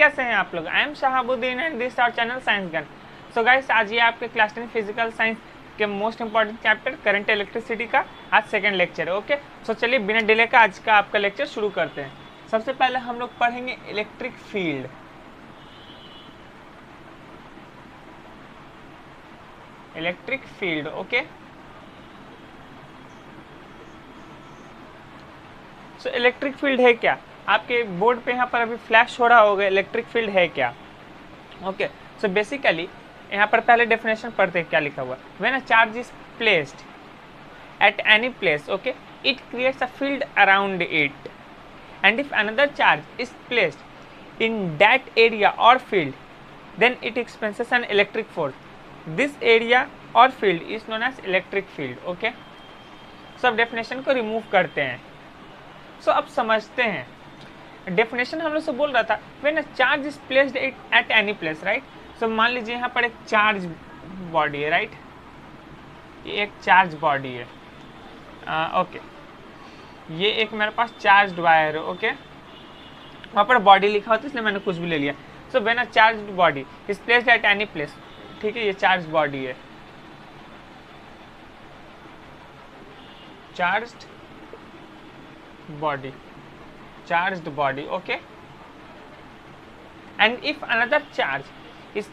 कैसे हैं आप लोग? I am Shahabuddin and this our channel science gun. So guys, आज ये आपके क्लास 10 फिजिकल साइंस के most important chapter current electricity का आज सेकंड लेक्चर है। ओके, सो चलिए बिना डिले का आज का आपका लेक्चर शुरू करते हैं। सबसे पहले हम लोग पढ़ेंगे electric field. Electric field, okay. So electric field है क्या? आपके बोर्ड पे यहाँ पर अभी फ्लैश हो रहा होगा, इलेक्ट्रिक फील्ड है क्या। ओके, सो बेसिकली यहाँ पर पहले डेफिनेशन पढ़ते हैं क्या लिखा हुआ। When a charge is placed at any place, okay, it creates a field around it, and if another charge is placed in that area और field, then it expenses an electric force. This area और field is known as electric field. Okay, so अब definition को remove करते हैं। सो अब समझते हैं। Definition हम लोग से बोल रहा था when a charge is placed at any place, right. So मान लीजिए यहाँ पर एक चार्ज बॉडी है, राइट, ये एक चार्ज बॉडी है। ओके, ये एक मेरे पास चार्ज वायर है। ओके, वहाँ पर बॉडी लिखा होता है इसलिए मैंने कुछ भी ले लिया। So when a charge body is placed at any place, ठीक है, ये चार्ज बॉडी है, charged body, okay, and if another charge is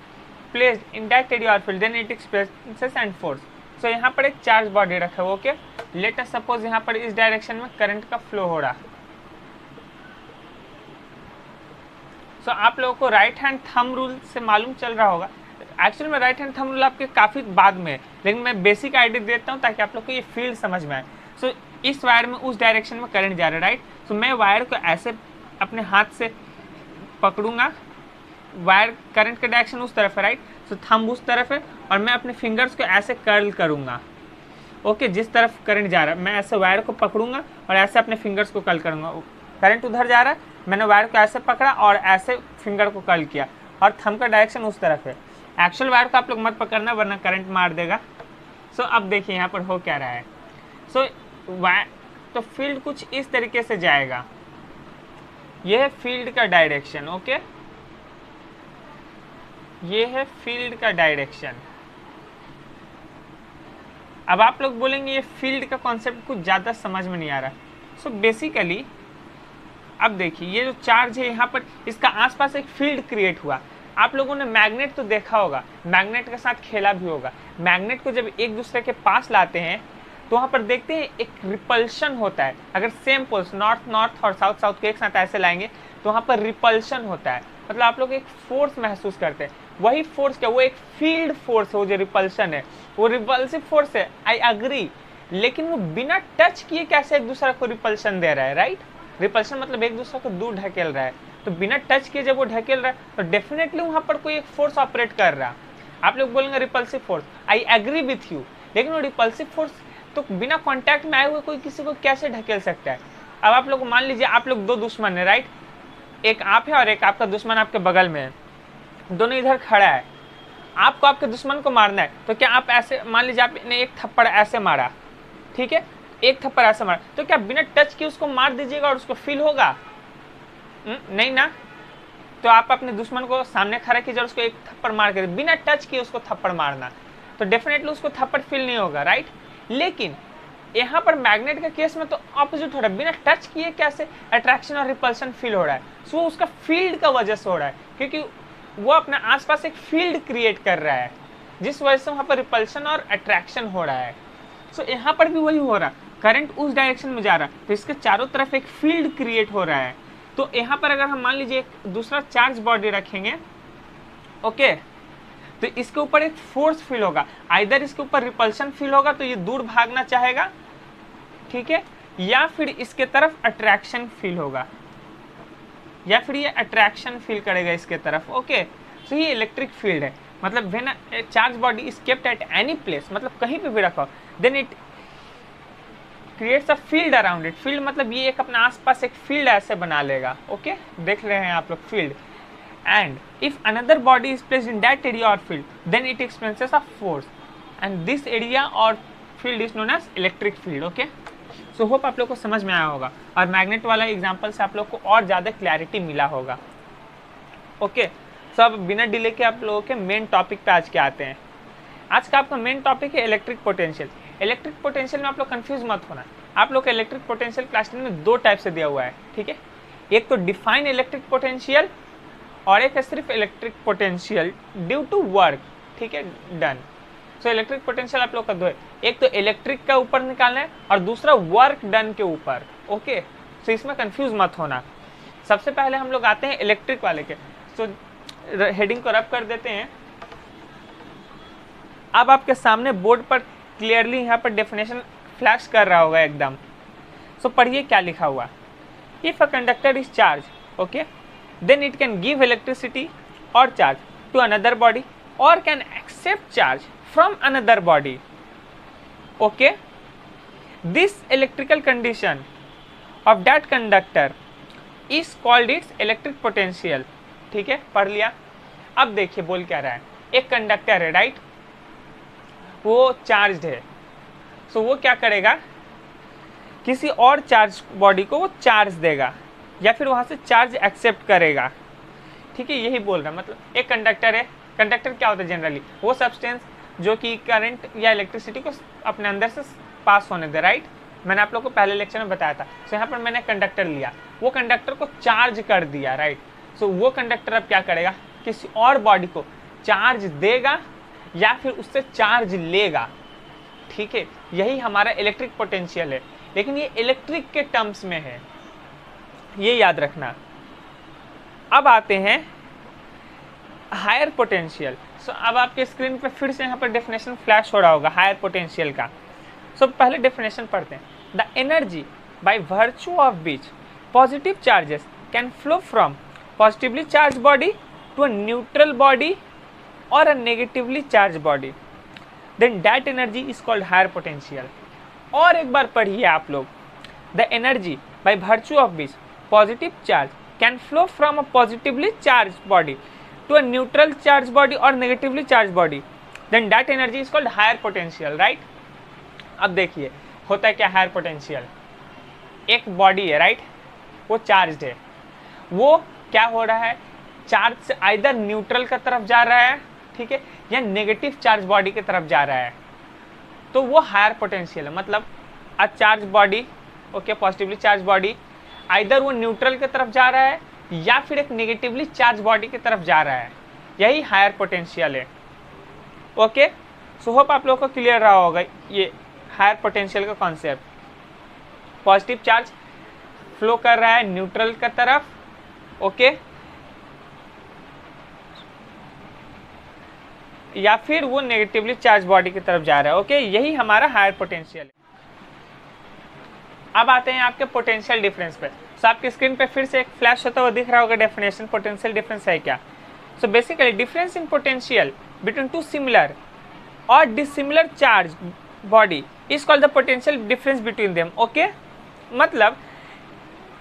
placed in that area or field, then it experiences and force. So यहाँ पर एक charge body रखा है, okay. Let us suppose यहाँ पर इस डायरेक्शन में करंट का फ्लो हो रहा। सो आप लोगों को राइट हैंड थंब रूल से मालूम चल रहा होगा। एक्चुअली में राइट हैंड थंब रूल आपके काफ़ी बाद में, लेकिन मैं बेसिक आइडिया देता हूँ ताकि आप लोग को ये फील्ड समझ में आए। सो इस वायर में उस डायरेक्शन में करंट जा रहा है, राइट। तो मैं वायर को ऐसे अपने हाथ से पकड़ूंगा, वायर करंट का डायरेक्शन उस तरफ है, राइट। तो थंब उस तरफ है और मैं अपने फिंगर्स को ऐसे कर्ल करूंगा, ओके, जिस तरफ करंट जा रहा है मैं ऐसे वायर को पकड़ूंगा और ऐसे अपने फिंगर्स को कर्ल करूंगा। करंट उधर जा रहा है, मैंने वायर को ऐसे पकड़ा और ऐसे फिंगर को कर्ल किया और थंब का डायरेक्शन उस तरफ है। एक्चुअल वायर को आप लोग मत पकड़ना वरना करंट मार देगा। सो अब देखिए यहाँ पर हो क्या रहा है। सो तो फील्ड कुछ इस तरीके से जाएगा, यह है फील्ड का डायरेक्शन, ओके, ये है फील्ड का डायरेक्शन। अब आप लोग बोलेंगे ये फील्ड का कॉन्सेप्ट कुछ ज़्यादा समझ में नहीं आ रहा। सो बेसिकली अब देखिए ये जो चार्ज है यहाँ पर, इसका आसपास एक फील्ड क्रिएट हुआ। आप लोगों ने मैग्नेट तो देखा होगा, मैग्नेट के साथ खेला भी होगा। मैग्नेट को जब एक दूसरे के पास लाते हैं तो वहाँ पर देखते हैं एक रिपल्शन होता है। अगर सेम पोल्स नॉर्थ नॉर्थ और साउथ साउथ को एक साथ ऐसे लाएंगे तो वहाँ पर रिपल्शन होता है, मतलब आप लोग एक फोर्स महसूस करते हैं। वही फोर्स क्या, वो एक फील्ड फोर्स है। वो जो रिपल्शन है वो रिपल्सिव फोर्स है, आई अग्री, लेकिन वो बिना टच किए कैसे एक दूसरे को रिपल्शन दे रहा है, राइट। रिपल्शन मतलब एक दूसरे को दूर ढकेल रहा है, तो बिना टच किए जब वो ढकेल रहा है तो डेफिनेटली वहाँ पर कोई एक फोर्स ऑपरेट कर रहा है। आप लोग बोलेंगे repulsive force, I agree with you, लेकिन वो रिपल्सिव फोर्स तो बिना कांटेक्ट में आए हुए कोई किसी को कैसे ढकेल सकता है। अब आप लोग मान लीजिए आप लोग दो दुश्मन है, राइट, एक आप है और एक आपका दुश्मन आपके बगल में है, दोनों इधर खड़ा है, आपको आपके दुश्मन को मारना है। तो क्या आप ऐसे, मान लीजिए आपने एक थप्पड़ ऐसे मारा, ठीक है, एक थप्पड़ ऐसे मारा, तो क्या बिना टच किए उसको मार दीजिएगा और उसको फील होगा? नहीं ना। तो आप अपने दुश्मन को सामने खड़ा कीजिए और उसको एक थप्पड़ मार कर, बिना टच किए उसको थप्पड़ मारना, तो डेफिनेटली उसको थप्पड़ फील नहीं होगा, राइट। लेकिन यहाँ पर मैग्नेट के केस में तो ऑपोजिट हो रहा है, बिना टच किए कैसे अट्रैक्शन और रिपल्शन फील हो रहा है। सो उसका फील्ड का वजह से हो रहा है, क्योंकि वो अपने आसपास एक फील्ड क्रिएट कर रहा है जिस वजह से वहाँ पर रिपल्शन और अट्रैक्शन हो रहा है। सो यहाँ पर भी वही हो रहा है, करंट उस डायरेक्शन में जा रहा है तो इसके चारों तरफ एक फील्ड क्रिएट हो रहा है। तो यहाँ पर अगर हम मान लीजिए एक दूसरा चार्ज बॉडी रखेंगे, ओके, तो इसके ऊपर एक फोर्स फील होगा, आइदर इसके ऊपर रिपल्शन फील होगा तो ये दूर भागना चाहेगा, ठीक है, या फिर इसके तरफ अट्रैक्शन फील होगा, या फिर ये अट्रैक्शन फील करेगा इसके तरफ, ओके। सो ये इलेक्ट्रिक फील्ड है। मतलब when a charge body is kept at any place, मतलब कहीं पे भी रखो, then it creates a field around it. Field मतलब ये एक अपने आसपास एक फील्ड ऐसे बना लेगा, ओके, देख रहे हैं आप लोग field. And if another body is placed in that area or field, then it experiences a force, and this area or field is known as electric field, okay. So hope आप लोग को समझ में आया होगा और मैग्नेट वाला example से आप लोग को और ज़्यादा क्लैरिटी मिला होगा। ओके, सो अब बिना डिले के आप लोगों के मेन टॉपिक पे आज के आते हैं। आज का आपका मेन टॉपिक है इलेक्ट्रिक पोटेंशियल। इलेक्ट्रिक पोटेंशियल में आप लोग कंफ्यूज मत होना। आप लोग का इलेक्ट्रिक पोटेंशियल क्लास 10 में दो टाइप से दिया हुआ है, ठीक है। एक तो डिफाइन इलेक्ट्रिक पोटेंशियल और एक है सिर्फ electric potential due to work, ठीक है, डन। सो इलेक्ट्रिक पोटेंशियल आप लोग का दो है, एक तो इलेक्ट्रिक का ऊपर निकालना है और दूसरा वर्क डन के ऊपर, ओके। सो इसमें कंफ्यूज मत होना। सबसे पहले हम लोग आते हैं इलेक्ट्रिक वाले के। सो हेडिंग को रब कर देते हैं। अब आपके सामने बोर्ड पर क्लियरली यहाँ पर डेफिनेशन फ्लैश कर रहा होगा एकदम। सो पढ़िए क्या लिखा हुआ। If a conductor is charge, okay, then it can give electricity और चार्ज टू अनदर बॉडी और can accept charge from another body, okay. This electrical condition of that conductor is called its electric potential, ठीक है, पढ़ लिया। अब देखिए बोल क्या रहा है, एक कंडक्टर है, राइट, वो चार्ज है। सो वो क्या करेगा, किसी और चार्ज बॉडी को वो चार्ज देगा या फिर वहाँ से चार्ज एक्सेप्ट करेगा, ठीक है, यही बोल रहा है। मतलब एक कंडक्टर है। कंडक्टर क्या होता है जनरली, वो सब्सटेंस जो कि करंट या इलेक्ट्रिसिटी को अपने अंदर से पास होने दे, राइट। मैंने आप लोग को पहले लेक्चर में बताया था। सो यहाँ पर मैंने कंडक्टर लिया, वो कंडक्टर को चार्ज कर दिया, राइट। सो वो कंडक्टर अब क्या करेगा, किसी और बॉडी को चार्ज देगा या फिर उससे चार्ज लेगा, ठीक है, यही हमारा इलेक्ट्रिक पोटेंशियल है। लेकिन ये इलेक्ट्रिक के टर्म्स में है, ये याद रखना। अब आते हैं हायर पोटेंशियल। सो अब आपके स्क्रीन पे फिर से यहाँ पर डेफिनेशन फ्लैश हो रहा होगा हायर पोटेंशियल का। सो पहले डेफिनेशन पढ़ते हैं। The energy by virtue of which positive charges can flow from positively charge body to a neutral body or a negatively charged body, then that energy is called higher potential। और एक बार पढ़िए आप लोग। The energy by virtue of which positive charge can flow from a positively charged body to a neutral charged body or negatively charged body, then that energy is called higher potential, right। अब देखिए होता है क्या higher potential, एक body है, right, वो charge है। वो क्या हो रहा है, चार्ज से आइदर न्यूट्रल का तरफ जा रहा है, ठीक है, या नेगेटिव चार्ज बॉडी की तरफ जा रहा है, तो वो हायर पोटेंशियल है। मतलब अ charge body, okay, positively charge body, either वो न्यूट्रल की तरफ जा रहा है या फिर एक नेगेटिवली चार्ज बॉडी की तरफ जा रहा है, यही हायर पोटेंशियल है, ओके। सो होप आप लोगों को क्लियर रहा होगा ये हायर पोटेंशियल का कॉन्सेप्ट। पॉजिटिव चार्ज फ्लो कर रहा है न्यूट्रल की तरफ, ओके, या फिर वो नेगेटिवली चार्ज बॉडी की तरफ जा रहा है, ओके, यही हमारा हायर पोटेंशियल है। अब आते हैं आपके पोटेंशियल डिफरेंस पे। सो आपकी स्क्रीन पे फिर से एक फ्लैश होता हुआ दिख रहा होगा डेफिनेशन, पोटेंशियल डिफरेंस है क्या। So basically difference in potential between two similar और dissimilar charge body is called the potential difference between them, okay. मतलब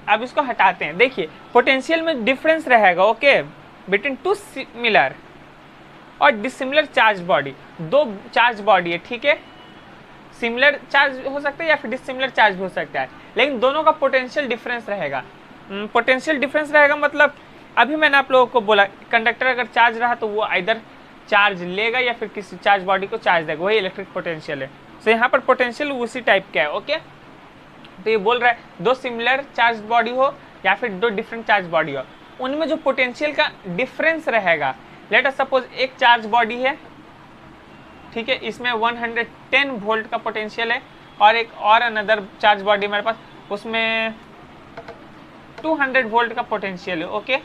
अब इसको हटाते हैं। देखिए पोटेंशियल में डिफरेंस रहेगा, ओके, बिटवीन टू सिमिलर और डिसिमिलर चार्ज बॉडी। दो चार्ज बॉडी है, ठीक है, सिमिलर चार्ज हो सकता है या फिर डिसिमिलर चार्ज भी हो सकता है, लेकिन दोनों का पोटेंशियल डिफरेंस रहेगा। पोटेंशियल डिफरेंस रहेगा मतलब अभी मैंने आप लोगों को बोला कंडक्टर अगर चार्ज रहा तो वो आइदर चार्ज लेगा या फिर किसी चार्ज बॉडी को चार्ज देगा, वही इलेक्ट्रिक पोटेंशियल है। सो यहाँ पर पोटेंशियल उसी टाइप का है, ओके। तो ये बोल रहा है दो सिमिलर चार्ज बॉडी हो या फिर दो डिफरेंट चार्ज बॉडी हो, उनमें जो पोटेंशियल का डिफरेंस रहेगा, लेट अस सपोज एक चार्ज बॉडी है, ठीक है, इसमें 110 वोल्ट का पोटेंशियल है और एक और अनदर चार्ज बॉडी मेरे पास, उसमें 200 वोल्ट का पोटेंशियल है, ओके।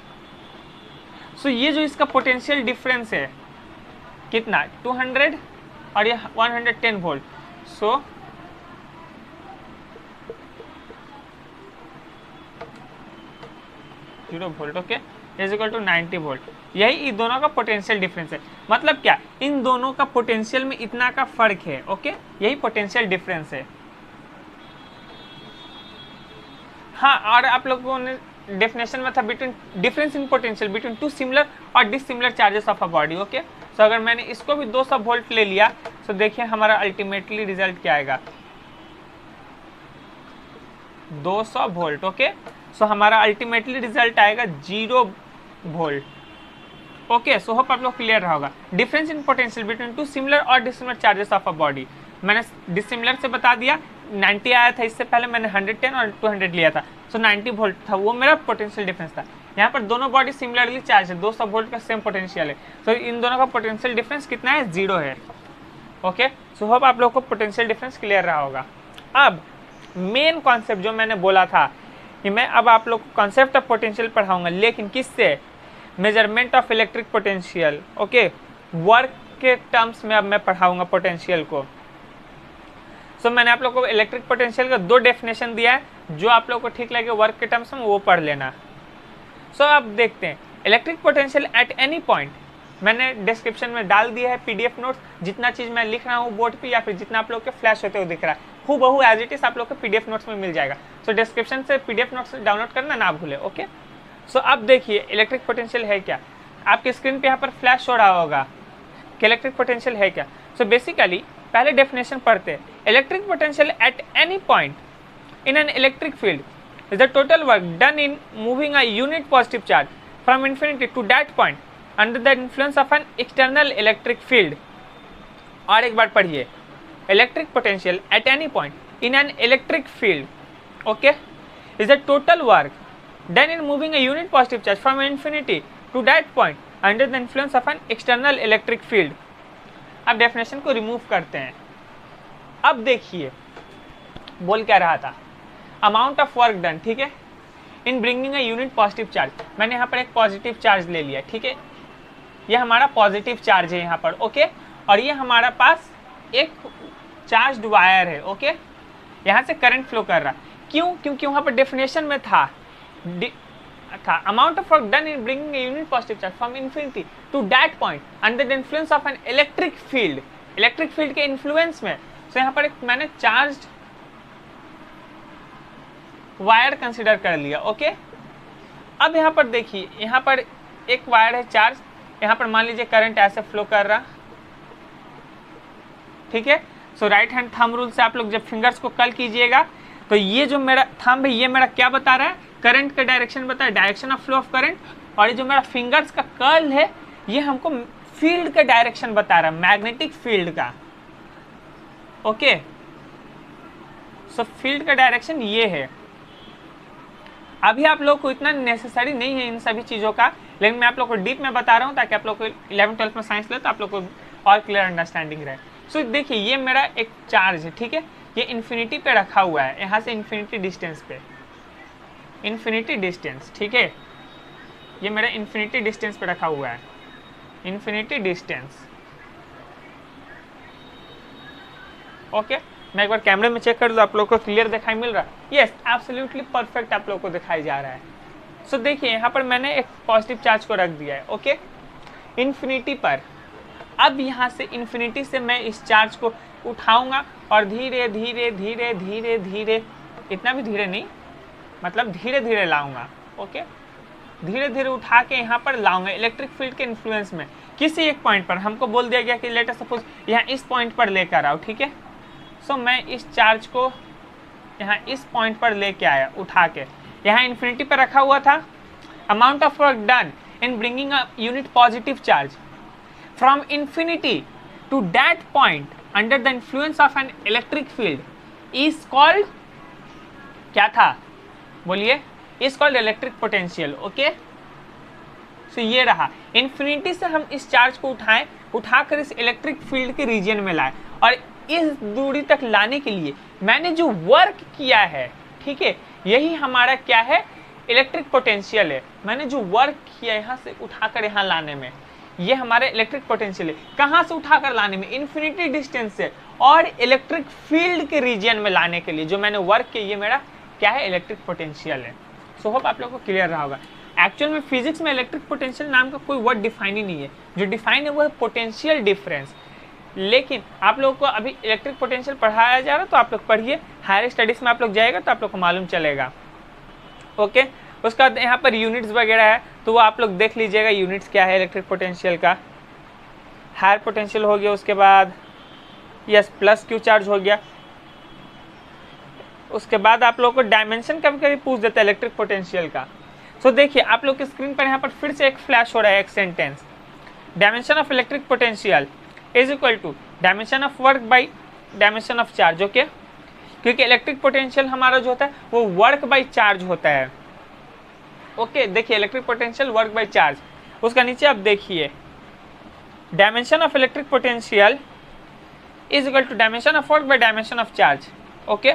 सो ये जो इसका पोटेंशियल डिफरेंस है कितना, 200 और ये 110 volt, so 0 volt, okay, is equal to 90 volt. यही इन दोनों का पोटेंशियल डिफरेंस है। मतलब क्या, इन दोनों का पोटेंशियल में इतना का फर्क है, ओके, यही पोटेंशियल डिफरेंस है। हाँ, और आप लोगों ने डेफिनेशन में था between difference in potential between two similar और dissimilar charges of a body, okay. So अगर मैंने इसको भी 200 वोल्ट ले लिया तो देखिए हमारा अल्टीमेटली रिजल्ट क्या आएगा, 200 वोल्ट, ओके। सो हमारा अल्टीमेटली रिजल्ट आएगा 0 वोल्ट, ओके, सो होप आप लोग क्लियर रहा होगा। Difference in potential between two similar और dissimilar charges of a body, मैंने डिसिमिलर से बता दिया, 90 आया था, इससे पहले मैंने 110 और 200 लिया था, सो 90 वोल्ट था, वो मेरा पोटेंशियल डिफरेंस था। यहाँ पर दोनों बॉडी सिमिलरली चार्ज है, 200 वोल्ट का सेम पोटेंशियल है, तो इन दोनों का पोटेंशियल डिफरेंस कितना है, 0 है। ओके, सो होप आप लोग को पोटेंशियल डिफरेंस क्लियर रहा होगा। अब मेन कॉन्सेप्ट जो मैंने बोला था कि मैं अब आप लोग को कॉन्सेप्ट ऑफ पोटेंशियल पढ़ाऊंगा, लेकिन किससे, measurement of electric potential. Okay, work के टर्म्स में अब मैं पढ़ाऊंगा पोटेंशियल को। सो मैंने आप लोग को इलेक्ट्रिक पोटेंशियल का 2 डेफिनेशन दिया है, जो आप लोग को ठीक लगे वर्क के टर्म्स में वो पढ़ लेना। सो अब देखते हैं electric potential at any point, मैंने डिस्क्रिप्शन में डाल दिया है PDF नोट्स, जितना चीज़ मैं लिख रहा हूँ बोर्ड पे या फिर जितना आप लोग के फ्लैश होते हुए दिख रहा है, हूबहू एज इट इज आप लोग को PDF नोट्स में मिल जाएगा। सो डिस्क्रिप्शन से PDF नोट्स डाउनलोड करना ना भूले। ओके, सो अब देखिए इलेक्ट्रिक पोटेंशियल है क्या, आपकी स्क्रीन पे यहाँ पर फ्लैश हो रहा होगा कि इलेक्ट्रिक पोटेंशियल है क्या। सो बेसिकली पहले डेफिनेशन पढ़ते हैं, electric potential at any point in an electric field is the total work done in moving a unit positive charge from infinity to that point under the influence of an external electric field। और एक बार पढ़िए, electric potential at any point in an electric field okay is the total work done in moving a unit positive charge from infinity to that point under the influence of an external electric field। अब definition को remove करते हैं। अब देखिए बोल क्या रहा था, अमाउंट ऑफ वर्क डन, ठीक है, इन bringing a unit positive charge, मैंने यहाँ पर एक पॉजिटिव चार्ज ले लिया, ठीक है, ये हमारा पॉजिटिव चार्ज है यहाँ पर। ओके, और ये हमारा पास एक चार्ज्ड वायर है। ओके, यहाँ से करंट फ्लो कर रहा, क्यों, क्योंकि वहाँ पर डेफिनेशन में था amount of work done in bringing a unit positive charge from infinity to that point under the influence of an electric field, electric field के इन्फ्लुएंस में। तो यहाँ पर एक मैंने चार्ज्ड वायर कंसिडर कर लिया। ओके, अब यहाँ पर देखिए, यहाँ पर एक वायर है चार्ज, यहाँ पर मान लीजिए करंट ऐसे फ्लो कर रहा, ठीक है। सो राइट हैंड थंब रूल से आप लोग जब फिंगर्स को कर्ल कीजिएगा तो ये जो मेरा थंब है ये मेरा क्या बता रहा है, करंट का डायरेक्शन बता रहा है, direction of flow of current. और ये जो मेरा फिंगर्स का कर्ल है ये हमको फील्ड का डायरेक्शन बता रहा है, मैग्नेटिक फील्ड का। ओके, सो फील्ड का डायरेक्शन ये है। अभी आप लोग को इतना नेसेसरी नहीं है इन सभी चीज़ों का, लेकिन मैं आप लोग को डीप में बता रहा हूँ ताकि आप लोग को 11th-12th में साइंस ले तो आप लोग को और क्लियर अंडरस्टैंडिंग रहे। सो देखिए ये मेरा एक चार्ज है, ठीक है, ये इन्फिनिटी पे रखा हुआ है, यहाँ से इन्फिनिटी डिस्टेंस पे, इन्फिनिटी डिस्टेंस, ठीक है, ये मेरा इन्फिनिटी डिस्टेंस पे रखा हुआ है, इन्फिनिटी डिस्टेंस। ओके, मैं एक बार कैमरे में चेक कर दूँ आप लोग को क्लियर दिखाई मिल रहा है, यस एब्सोल्युटली परफेक्ट आप लोग को दिखाई जा रहा है। सो देखिए यहाँ पर मैंने एक पॉजिटिव चार्ज को रख दिया है, ओके, इन्फिनिटी पर। अब यहाँ से इन्फिनिटी से मैं इस चार्ज को उठाऊंगा और धीरे धीरे धीरे धीरे धीरे, इतना भी धीरे नहीं, मतलब धीरे धीरे लाऊंगा। ओके, धीरे धीरे उठा के यहाँ पर लाऊंगा इलेक्ट्रिक फील्ड के इन्फ्लुएंस में किसी एक पॉइंट पर। हमको बोल दिया गया कि लेट अस सपोज यहाँ इस पॉइंट पर लेकर आओ, ठीक है। सो मैं इस चार्ज को यहाँ इस पॉइंट पर लेके आया उठा के, यहाँ इन्फिनिटी पर रखा हुआ था। Amount of work done in bringing a unit positive charge from infinity to that point under the influence of an electric field is called, क्या था बोलिए, is called electric potential. Okay, so ये रहा, infinity से हम इस charge को उठाएं, उठाकर इस इलेक्ट्रिक फील्ड के रीजन में लाएं, और इस दूरी तक लाने के लिए मैंने जो वर्क किया है, ठीक है, यही हमारा क्या है, इलेक्ट्रिक पोटेंशियल है। मैंने जो वर्क किया यहाँ से उठाकर यहाँ लाने में, ये हमारा इलेक्ट्रिक पोटेंशियल है। कहाँ से उठाकर लाने में, इन्फिनिटी डिस्टेंस से, और इलेक्ट्रिक फील्ड के रीजन में लाने के लिए जो मैंने वर्क किया, ये मेरा क्या है, इलेक्ट्रिक पोटेंशियल है। सो होप आप लोग को क्लियर रहा होगा। एक्चुअल में फिजिक्स में इलेक्ट्रिक पोटेंशियल नाम का कोई वर्ड डिफाइन ही नहीं है, जो डिफाइन है वो है पोटेंशियल डिफरेंस। लेकिन आप लोगों को अभी इलेक्ट्रिक पोटेंशियल पढ़ाया जा रहा है तो आप लोग पढ़िए, हायर स्टडीज में आप लोग जाएगा तो आप लोग को मालूम चलेगा। ओके, उसका बाद यहाँ पर यूनिट्स वगैरह है तो वो आप लोग देख लीजिएगा, यूनिट्स क्या है इलेक्ट्रिक पोटेंशियल का। हायर पोटेंशियल हो गया, उसके बाद यस प्लस क्यू चार्ज हो गया। उसके बाद आप लोगों को डायमेंशन कभी कभी पूछ देता है इलेक्ट्रिक पोटेंशियल का। सो देखिए आप लोग की स्क्रीन पर यहाँ पर फिर से एक फ्लैश हो रहा है, एक sentence, dimension of electric potential is equal to dimension of work by dimension of charge. Okay, क्योंकि इलेक्ट्रिक पोटेंशियल हमारा जो होता है वो वर्क बाई चार्ज होता है। ओके, देखिए electric potential work by charge, उसका नीचे आप देखिए dimension of electric potential is equal to dimension of work by dimension of charge. Okay,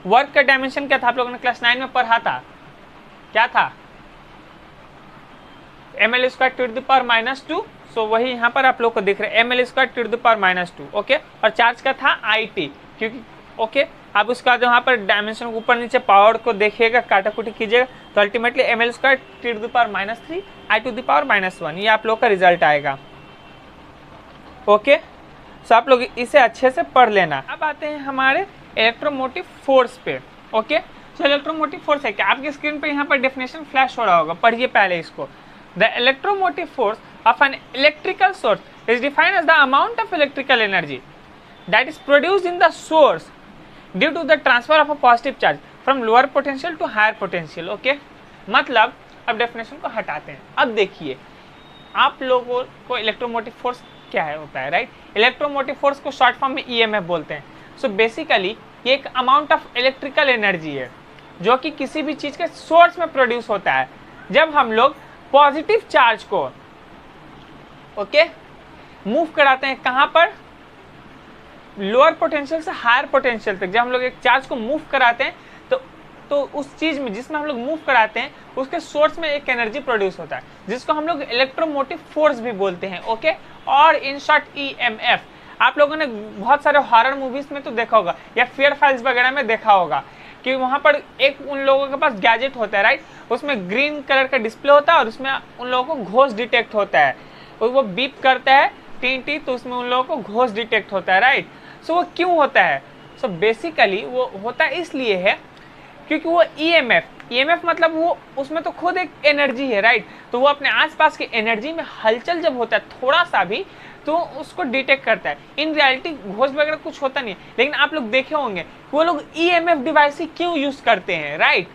work का डायमेंशन क्या था, आप लोगों ने क्लास 9 में पढ़ा था, क्या था, ml square to the power minus 2। So वही यहाँ पर आप लोग को दिख रहा है ml square to the power minus 2। Okay, और चार्ज का था IT, क्योंकि ओके आप उसका जो यहाँ पर डायमेंशन ऊपर नीचे पावर को देखिएगा, काटाकुटी कीजिएगा, तो ultimately ml square to the power minus 3 I to the power minus 1, ये आप लोग का रिजल्ट आएगा। ओके, सो आप लोग इसे अच्छे से पढ़ लेना। अब आते हैं हमारे इलेक्ट्रोमोटिव फोर्स पे। ओके, सो इलेक्ट्रोमोटिव फोर्स है क्या, आपकी स्क्रीन पे यहाँ पर डेफिनेशन फ्लैश हो रहा होगा, पढ़िए पहले इसको। The electromotive force of an electrical source is defined as the amount of electrical energy that is produced in the source due to the transfer of a positive charge from lower potential to higher potential. Okay, मतलब अब definition को हटाते हैं। अब देखिए आप लोगों को इलेक्ट्रोमोटिव फोर्स क्या है होता है, राइट। इलेक्ट्रोमोटिव फोर्स को शॉर्ट फॉर्म में EMF बोलते हैं। सो बेसिकली ये एक अमाउंट ऑफ इलेक्ट्रिकल एनर्जी है जो कि किसी भी चीज के सोर्स में प्रोड्यूस होता है जब हम लोग पॉजिटिव चार्ज को ओके मूव कराते हैं, कहां पर, लोअर पोटेंशियल से हायर पोटेंशियल तक। जब हम लोग एक चार्ज को मूव कराते हैं तो उस चीज में जिसमें हम लोग मूव कराते हैं उसके सोर्स में एक एनर्जी प्रोड्यूस होता है जिसको हम लोग इलेक्ट्रोमोटिव फोर्स भी बोलते हैं। ओके, और इन शॉर्ट EMF। आप लोगों ने बहुत सारे हॉरर मूवीज में तो देखा होगा या फेयर फाइल्स वगैरह में देखा होगा कि वहां पर एक उन लोगों के पास गैजेट होता है, राइट, उसमें ग्रीन कलर का डिस्प्ले होता है और उसमें उन लोगों को घोष डिटेक्ट होता है, और वो बीप करता है टी, तो उसमें उन लोगों को घोष डिटेक्ट होता है, राइट। सो वो क्यों होता है, सो बेसिकली वो होता इसलिए है क्योंकि वो EMF मतलब वो उसमें तो खुद एक एनर्जी है, राइट, तो वो अपने आसपास की एनर्जी में हलचल जब होता है थोड़ा सा भी तो उसको डिटेक्ट करता है। इन रियलिटी घोष वगैरह कुछ होता नहीं, लेकिन आप लोग देखे होंगे वो लोग EMF डिवाइस ही क्यों यूज करते हैं, right.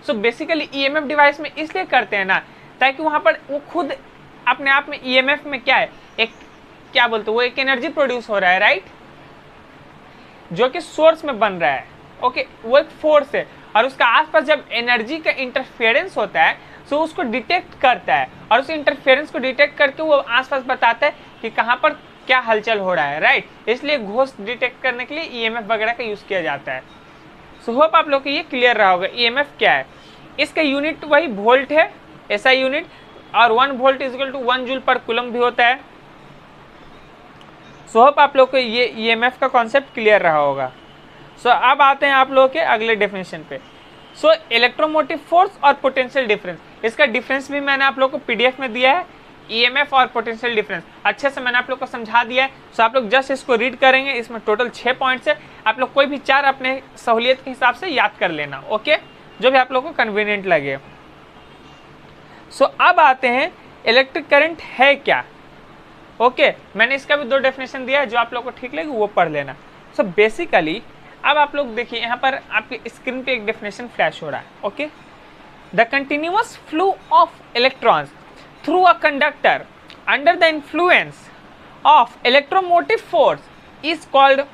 So basically EMF device में इसलिए करते हैं ना ताकि वहां पर वो खुद अपने आप में EMF में क्या है, एक क्या बोलते हैं, वो एक एनर्जी प्रोड्यूस हो रहा है, राइट, जो कि सोर्स में बन रहा है। ओके, वो एक फोर्स है और उसका आसपास जब एनर्जी का इंटरफेरेंस होता है तो उसको डिटेक्ट करता है और उस इंटरफेरेंस को डिटेक्ट करके वो आसपास बताता है कि कहाँ पर क्या हलचल हो रहा है, राइट। इसलिए घोष डिटेक्ट करने के लिए EMF वगैरह का यूज किया जाता है। सो होप आप लोग को ये क्लियर रहा होगा EMF क्या है। इसका यूनिट वही वोल्ट है, SI यूनिट, और 1 volt is equal to 1 joule per coulomb भी होता है। सो होप आप लोग को ये EMF का कॉन्सेप्ट क्लियर रहा होगा। सो अब आते हैं आप लोगों के अगले डेफिनेशन पे। सो इलेक्ट्रोमोटिव फोर्स और पोटेंशियल डिफरेंस, इसका डिफरेंस भी मैंने आप लोग को PDF में दिया है, EMF और पोटेंशियल डिफरेंस अच्छे से मैंने आप लोग को समझा दिया है। सो आप लोग जस्ट इसको रीड करेंगे, इसमें टोटल 6 पॉइंट्स है, आप लोग कोई भी 4 अपने सहूलियत के हिसाब से याद कर लेना। ओके, जो भी आप लोग को कन्वीनियंट लगे। सो अब आते हैं इलेक्ट्रिक करंट है क्या। ओके, मैंने इसका भी 2 डेफिनेशन दिया है, जो आप लोग को ठीक लगे वो पढ़ लेना। सो बेसिकली अब आप लोग देखिए यहाँ पर आपके स्क्रीन पे एक डेफिनेशन फ्लैश हो रहा है। Okay, the continuous flow of electrons through a conductor under the influence of electromotive force is called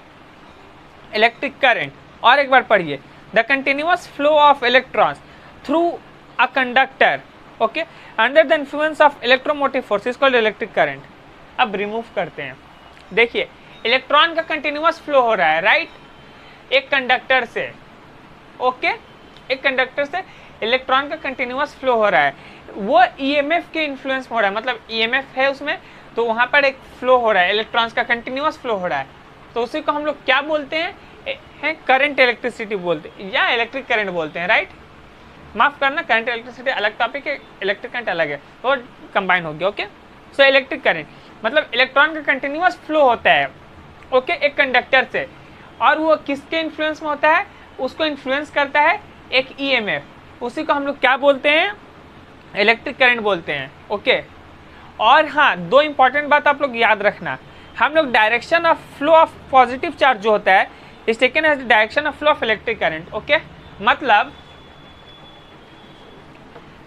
electric current. और एक बार पढ़िए, the continuous flow of electrons through a conductor okay under the influence of electromotive force is called electric current. अब remove करते हैं, देखिए electron का continuous flow हो रहा है, राइट, एक कंडक्टर से। ओके, एक कंडक्टर से इलेक्ट्रॉन का कंटिन्यूअस फ्लो हो रहा है, वो EMF के इन्फ्लुएंस हो रहा है, मतलब EMF है उसमें, तो वहां पर एक फ्लो हो रहा है, इलेक्ट्रॉन्स का कंटिन्यूअस फ्लो हो रहा है, तो उसी को हम लोग क्या बोलते हैं करंट इलेक्ट्रिसिटी बोलते हैं या इलेक्ट्रिक करंट बोलते हैं, राइट। माफ करना, करंट इलेक्ट्रिसिटी अलग टॉपिक है, इलेक्ट्रिक करंट अलग है, वो कंबाइन हो गया। ओके, सो इलेक्ट्रिक करंट मतलब इलेक्ट्रॉन का कंटिन्यूअस फ्लो होता है ओके एक कंडक्टर से, और वो किसके इन्फ्लुएंस में होता है, उसको इन्फ्लुएंस करता है एक EMF, उसी को हम लोग क्या बोलते हैं, इलेक्ट्रिक करंट बोलते हैं। ओके, और हाँ 2 इंपॉर्टेंट बात आप लोग याद रखना, हम लोग direction of flow of positive charge जो होता है is taken as direction of flow of electric current. Okay, मतलब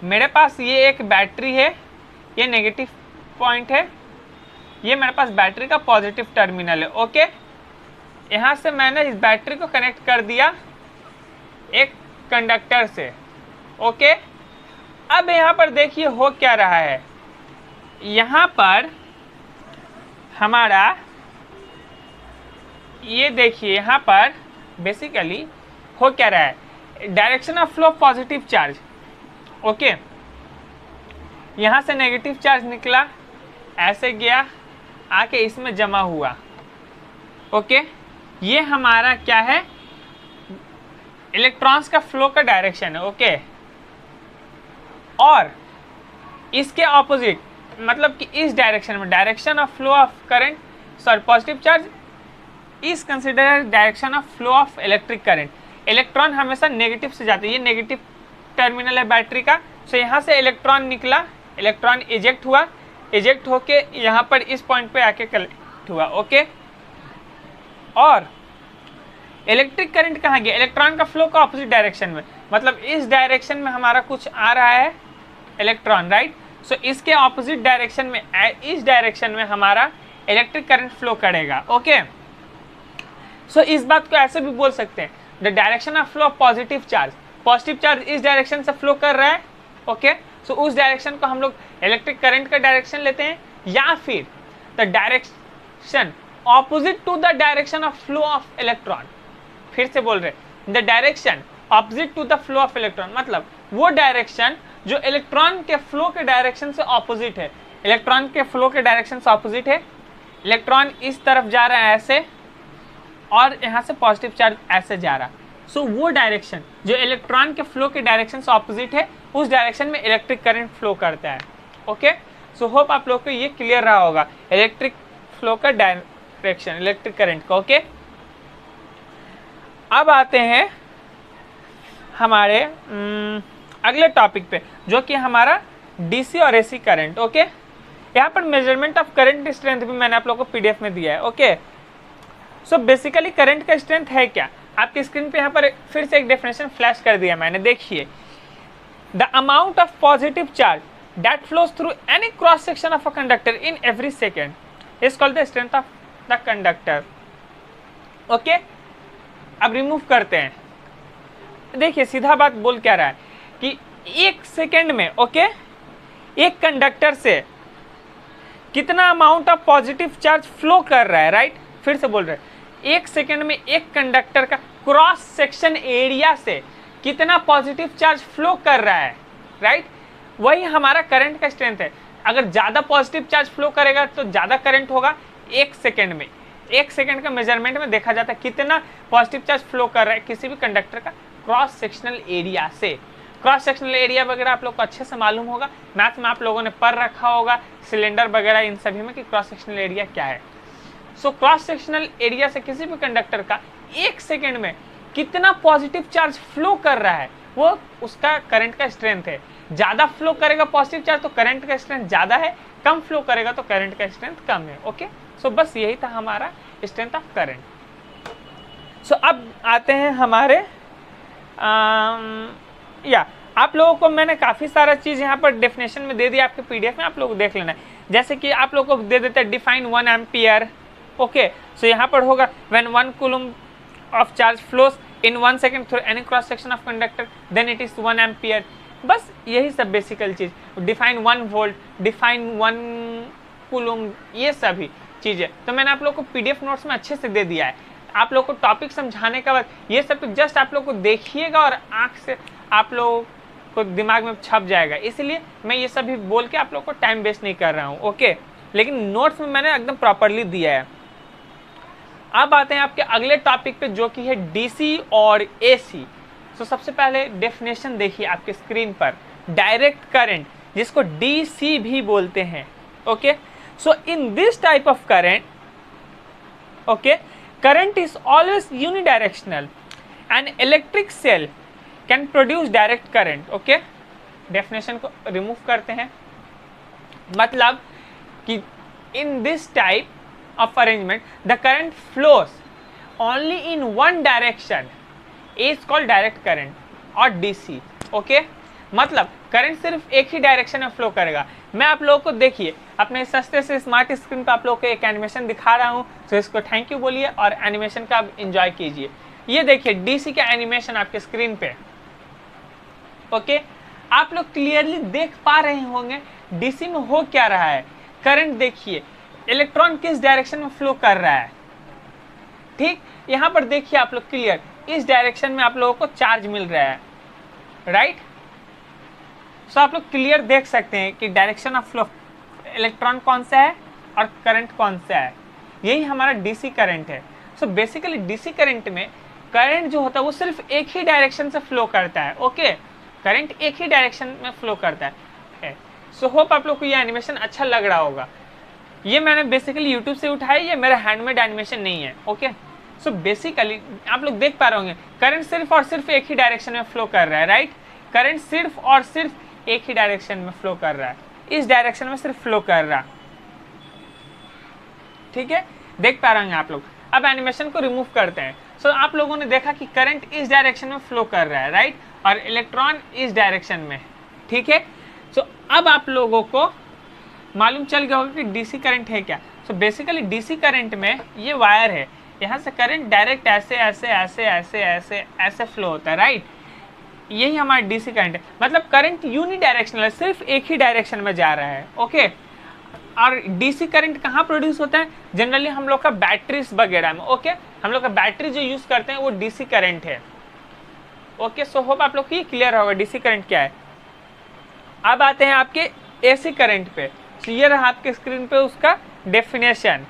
मेरे पास ये एक बैटरी है, ये नेगेटिव पॉइंट है, ये मेरे पास बैटरी का पॉजिटिव टर्मिनल है। ओके, यहाँ से मैंने इस बैटरी को कनेक्ट कर दिया एक कंडक्टर से। ओके, अब यहाँ पर देखिए हो क्या रहा है, यहाँ पर हमारा ये देखिए यहाँ पर बेसिकली हो क्या रहा है, direction of flow of positive charge. Okay, यहाँ से नेगेटिव चार्ज निकला, ऐसे गया, आके इसमें जमा हुआ। ओके, ये हमारा क्या है, इलेक्ट्रॉन्स का फ्लो का डायरेक्शन है। ओके, और इसके ऑपोजिट मतलब कि इस डायरेक्शन में direction of flow of current, sorry positive charge is considered direction of flow of electric current. Electron हमेशा नेगेटिव से जाते हैं, ये नेगेटिव टर्मिनल है बैटरी का। सो यहाँ से इलेक्ट्रॉन निकला, इलेक्ट्रॉन इजेक्ट हुआ, इजेक्ट होके यहाँ पर इस पॉइंट पे आके कलेक्ट हुआ। ओके, और इलेक्ट्रिक करंट कहाँ गया, इलेक्ट्रॉन का फ्लो का ऑपोजिट डायरेक्शन में, मतलब इस डायरेक्शन में हमारा कुछ आ रहा है इलेक्ट्रॉन, राइट। सो इसके ऑपोजिट डायरेक्शन में, इस डायरेक्शन में हमारा इलेक्ट्रिक करंट फ्लो करेगा। ओके, सो इस बात को ऐसे भी बोल सकते हैं, the direction of flow of positive charge, positive charge इस डायरेक्शन से फ्लो कर रहा है। ओके, सो उस डायरेक्शन को हम लोग इलेक्ट्रिक करंट का डायरेक्शन लेते हैं, या फिर the direction opposite to the direction of flow of electron. फिर से बोल रहे, the direction opposite to the flow of electron, मतलब वो डायरेक्शन जो इलेक्ट्रॉन के फ्लो के डायरेक्शन से ऑपोजिट है, इलेक्ट्रॉन के फ्लो के डायरेक्शन से ऑपोजिट है। इलेक्ट्रॉन इस तरफ जा रहा है ऐसे, और यहाँ से पॉजिटिव चार्ज ऐसे जा रहा। सो वो डायरेक्शन जो इलेक्ट्रॉन के फ्लो के डायरेक्शन से ऑपोजिट है, उस डायरेक्शन में इलेक्ट्रिक करंट फ्लो करता है। ओके, सो होप आप लोग को ये क्लियर रहा होगा इलेक्ट्रिक फ्लो का डायरेक्शन, इलेक्ट्रिक करंट का। ओके, अब आते हैं हमारे अगले टॉपिक पे, जो कि हमारा डीसी और एसी करंट। ओके, यहाँ पर मेजरमेंट ऑफ करंट स्ट्रेंथ भी मैंने आप लोगों को पीडीएफ में दिया है। ओके, सो बेसिकली करंट का स्ट्रेंथ है क्या, आपकी स्क्रीन पे यहाँ पर फिर से एक डेफिनेशन फ्लैश कर दिया मैंने, देखिए, the amount of positive charge that flows through any cross section of a conductor in every second is called the strength of the conductor. Okay, अब रिमूव करते हैं, देखिए सीधा बात बोल क्या रहा है कि एक सेकेंड में, ओके, एक कंडक्टर से कितना amount of positive charge flow कर रहा है, राइट। फिर से बोल रहे हैं, एक सेकेंड में एक कंडक्टर का क्रॉस सेक्शन एरिया से कितना पॉजिटिव चार्ज फ्लो कर रहा है, राइट। वही हमारा करंट का स्ट्रेंथ है। अगर ज़्यादा पॉजिटिव चार्ज फ्लो करेगा तो ज़्यादा करंट होगा एक सेकेंड में। एक सेकेंड का मेजरमेंट में देखा जाता है कितना पॉजिटिव चार्ज फ्लो कर रहा है किसी भी कंडक्टर का क्रॉस सेक्शनल एरिया से। क्रॉस सेक्शनल एरिया वगैरह आप लोग को अच्छे से मालूम होगा, मैथ में आप लोगों ने पढ़ रखा होगा, सिलेंडर वगैरह इन सभी में कि क्रॉस सेक्शनल एरिया क्या है। सो क्रॉस सेक्शनल एरिया से किसी भी कंडक्टर का एक सेकेंड में कितना पॉजिटिव चार्ज फ्लो कर रहा है, वो उसका करंट का स्ट्रेंथ है। ज़्यादा फ्लो करेगा पॉजिटिव चार्ज तो करंट का स्ट्रेंथ ज़्यादा है, कम फ्लो करेगा तो करंट का स्ट्रेंथ कम है। ओके, सो बस यही था हमारा स्ट्रेंथ ऑफ करंट। सो अब आते हैं हमारे आप लोगों को मैंने काफ़ी सारा चीज़ यहाँ पर डेफिनेशन में दे दिया, आपके पीडीएफ में आप लोग देख लेना है। जैसे कि आप लोग को दे देते हैं डिफाइन 1 एम्पियर। ओके, सो यहाँ पर होगा when 1 coulomb of charge flows in 1 second through any cross section of conductor then it is 1 ampere. बस यही सब बेसिकल चीज़। डिफाइन 1 वोल्ट, डिफाइन 1 कूलम, ये सभी चीज़ें तो मैंने आप लोग को पीडीएफ नोट्स में अच्छे से दे दिया है। आप लोग को टॉपिक समझाने के बाद ये सब तो जस्ट आप लोग को देखिएगा और आँख से आप लोग को दिमाग में छप जाएगा, इसलिए मैं ये सभी बोल के आप लोग को टाइम वेस्ट नहीं कर रहा हूँ। ओके, लेकिन नोट्स में मैंने एकदम प्रॉपरली दिया है। अब आते हैं आपके अगले टॉपिक पे, जो कि है डीसी और एसी। तो सबसे पहले डेफिनेशन देखिए आपके स्क्रीन पर, डायरेक्ट करंट जिसको डीसी भी बोलते हैं। Okay, so in this type of current, okay, current is always unidirectional and electric cell can produce direct current. Okay, definition को रिमूव करते हैं, मतलब कि in this type of arrangement the current flows only in one direction is called direct current और DC. Okay, मतलब current सिर्फ एक ही direction में फ्लो करेगा। मैं आप लोगों को देखिए अपने सस्ते से स्मार्ट स्क्रीन पर आप लोगों को एक एनिमेशन दिखा रहा हूँ, तो इसको थैंक यू बोलिए और एनिमेशन का आप एंजॉय कीजिए। ये देखिए डीसी का एनिमेशन आपके स्क्रीन पे। ओके, आप लोग क्लियरली देख पा रहे होंगे डीसी में हो क्या रहा है। करंट देखिए, इलेक्ट्रॉन किस डायरेक्शन में फ्लो कर रहा है। ठीक, यहाँ पर देखिए आप लोग क्लियर, इस डायरेक्शन में आप लोगों को चार्ज मिल रहा है, राइट। सो आप लोग क्लियर देख सकते हैं कि डायरेक्शन ऑफ फ्लो इलेक्ट्रॉन कौन सा है और करंट कौन सा है। यही हमारा डीसी करंट है। सो बेसिकली डीसी करंट में करंट जो होता है वो सिर्फ एक ही डायरेक्शन से फ्लो करता है। ओके, करंट एक ही डायरेक्शन में फ्लो करता है। सो होप आप लोग को ये एनिमेशन अच्छा लग रहा होगा। ये मैंने बेसिकली यूट्यूब से उठाया, ये मेरा हैंडमेड एनिमेशन नहीं है। ओके, सो बेसिकली आप लोग देख पा रहे होंगे करंट सिर्फ और सिर्फ एक ही डायरेक्शन में फ्लो कर रहा है, राइट। करंट सिर्फ और सिर्फ एक ही डायरेक्शन में फ्लो कर रहा है, इस डायरेक्शन में सिर्फ फ्लो कर रहा है। ठीक है, देख पा रहे हैं आप लोग। अब एनिमेशन को रिमूव करते हैं। सो आप लोगों ने देखा कि करंट इस डायरेक्शन में फ्लो कर रहा है, राइट, और इलेक्ट्रॉन इस डायरेक्शन में। ठीक है, सो अब आप लोगों को मालूम चल गया होगा कि डीसी करंट है क्या। सो बेसिकली डीसी करंट में ये वायर है, यहाँ से करंट डायरेक्ट ऐसे ऐसे ऐसे ऐसे ऐसे ऐसे फ्लो होता है, राइट। यही हमारा डीसी करंट है, मतलब करंट यूनिडायरेक्शनल है, सिर्फ एक ही डायरेक्शन में जा रहा है। ओके, और डीसी करंट कहाँ प्रोड्यूस होता है, जनरली हम लोग का बैटरीज वगैरह में। ओके, हम लोग का बैटरी जो यूज करते हैं वो डीसी करंट है। ओके, सो होप आप लोग को ये क्लियर होगा डीसी करंट क्या है। अब आते हैं आपके एसी करंट पे। तो ये रहा आपके स्क्रीन पे उसका डेफिनेशन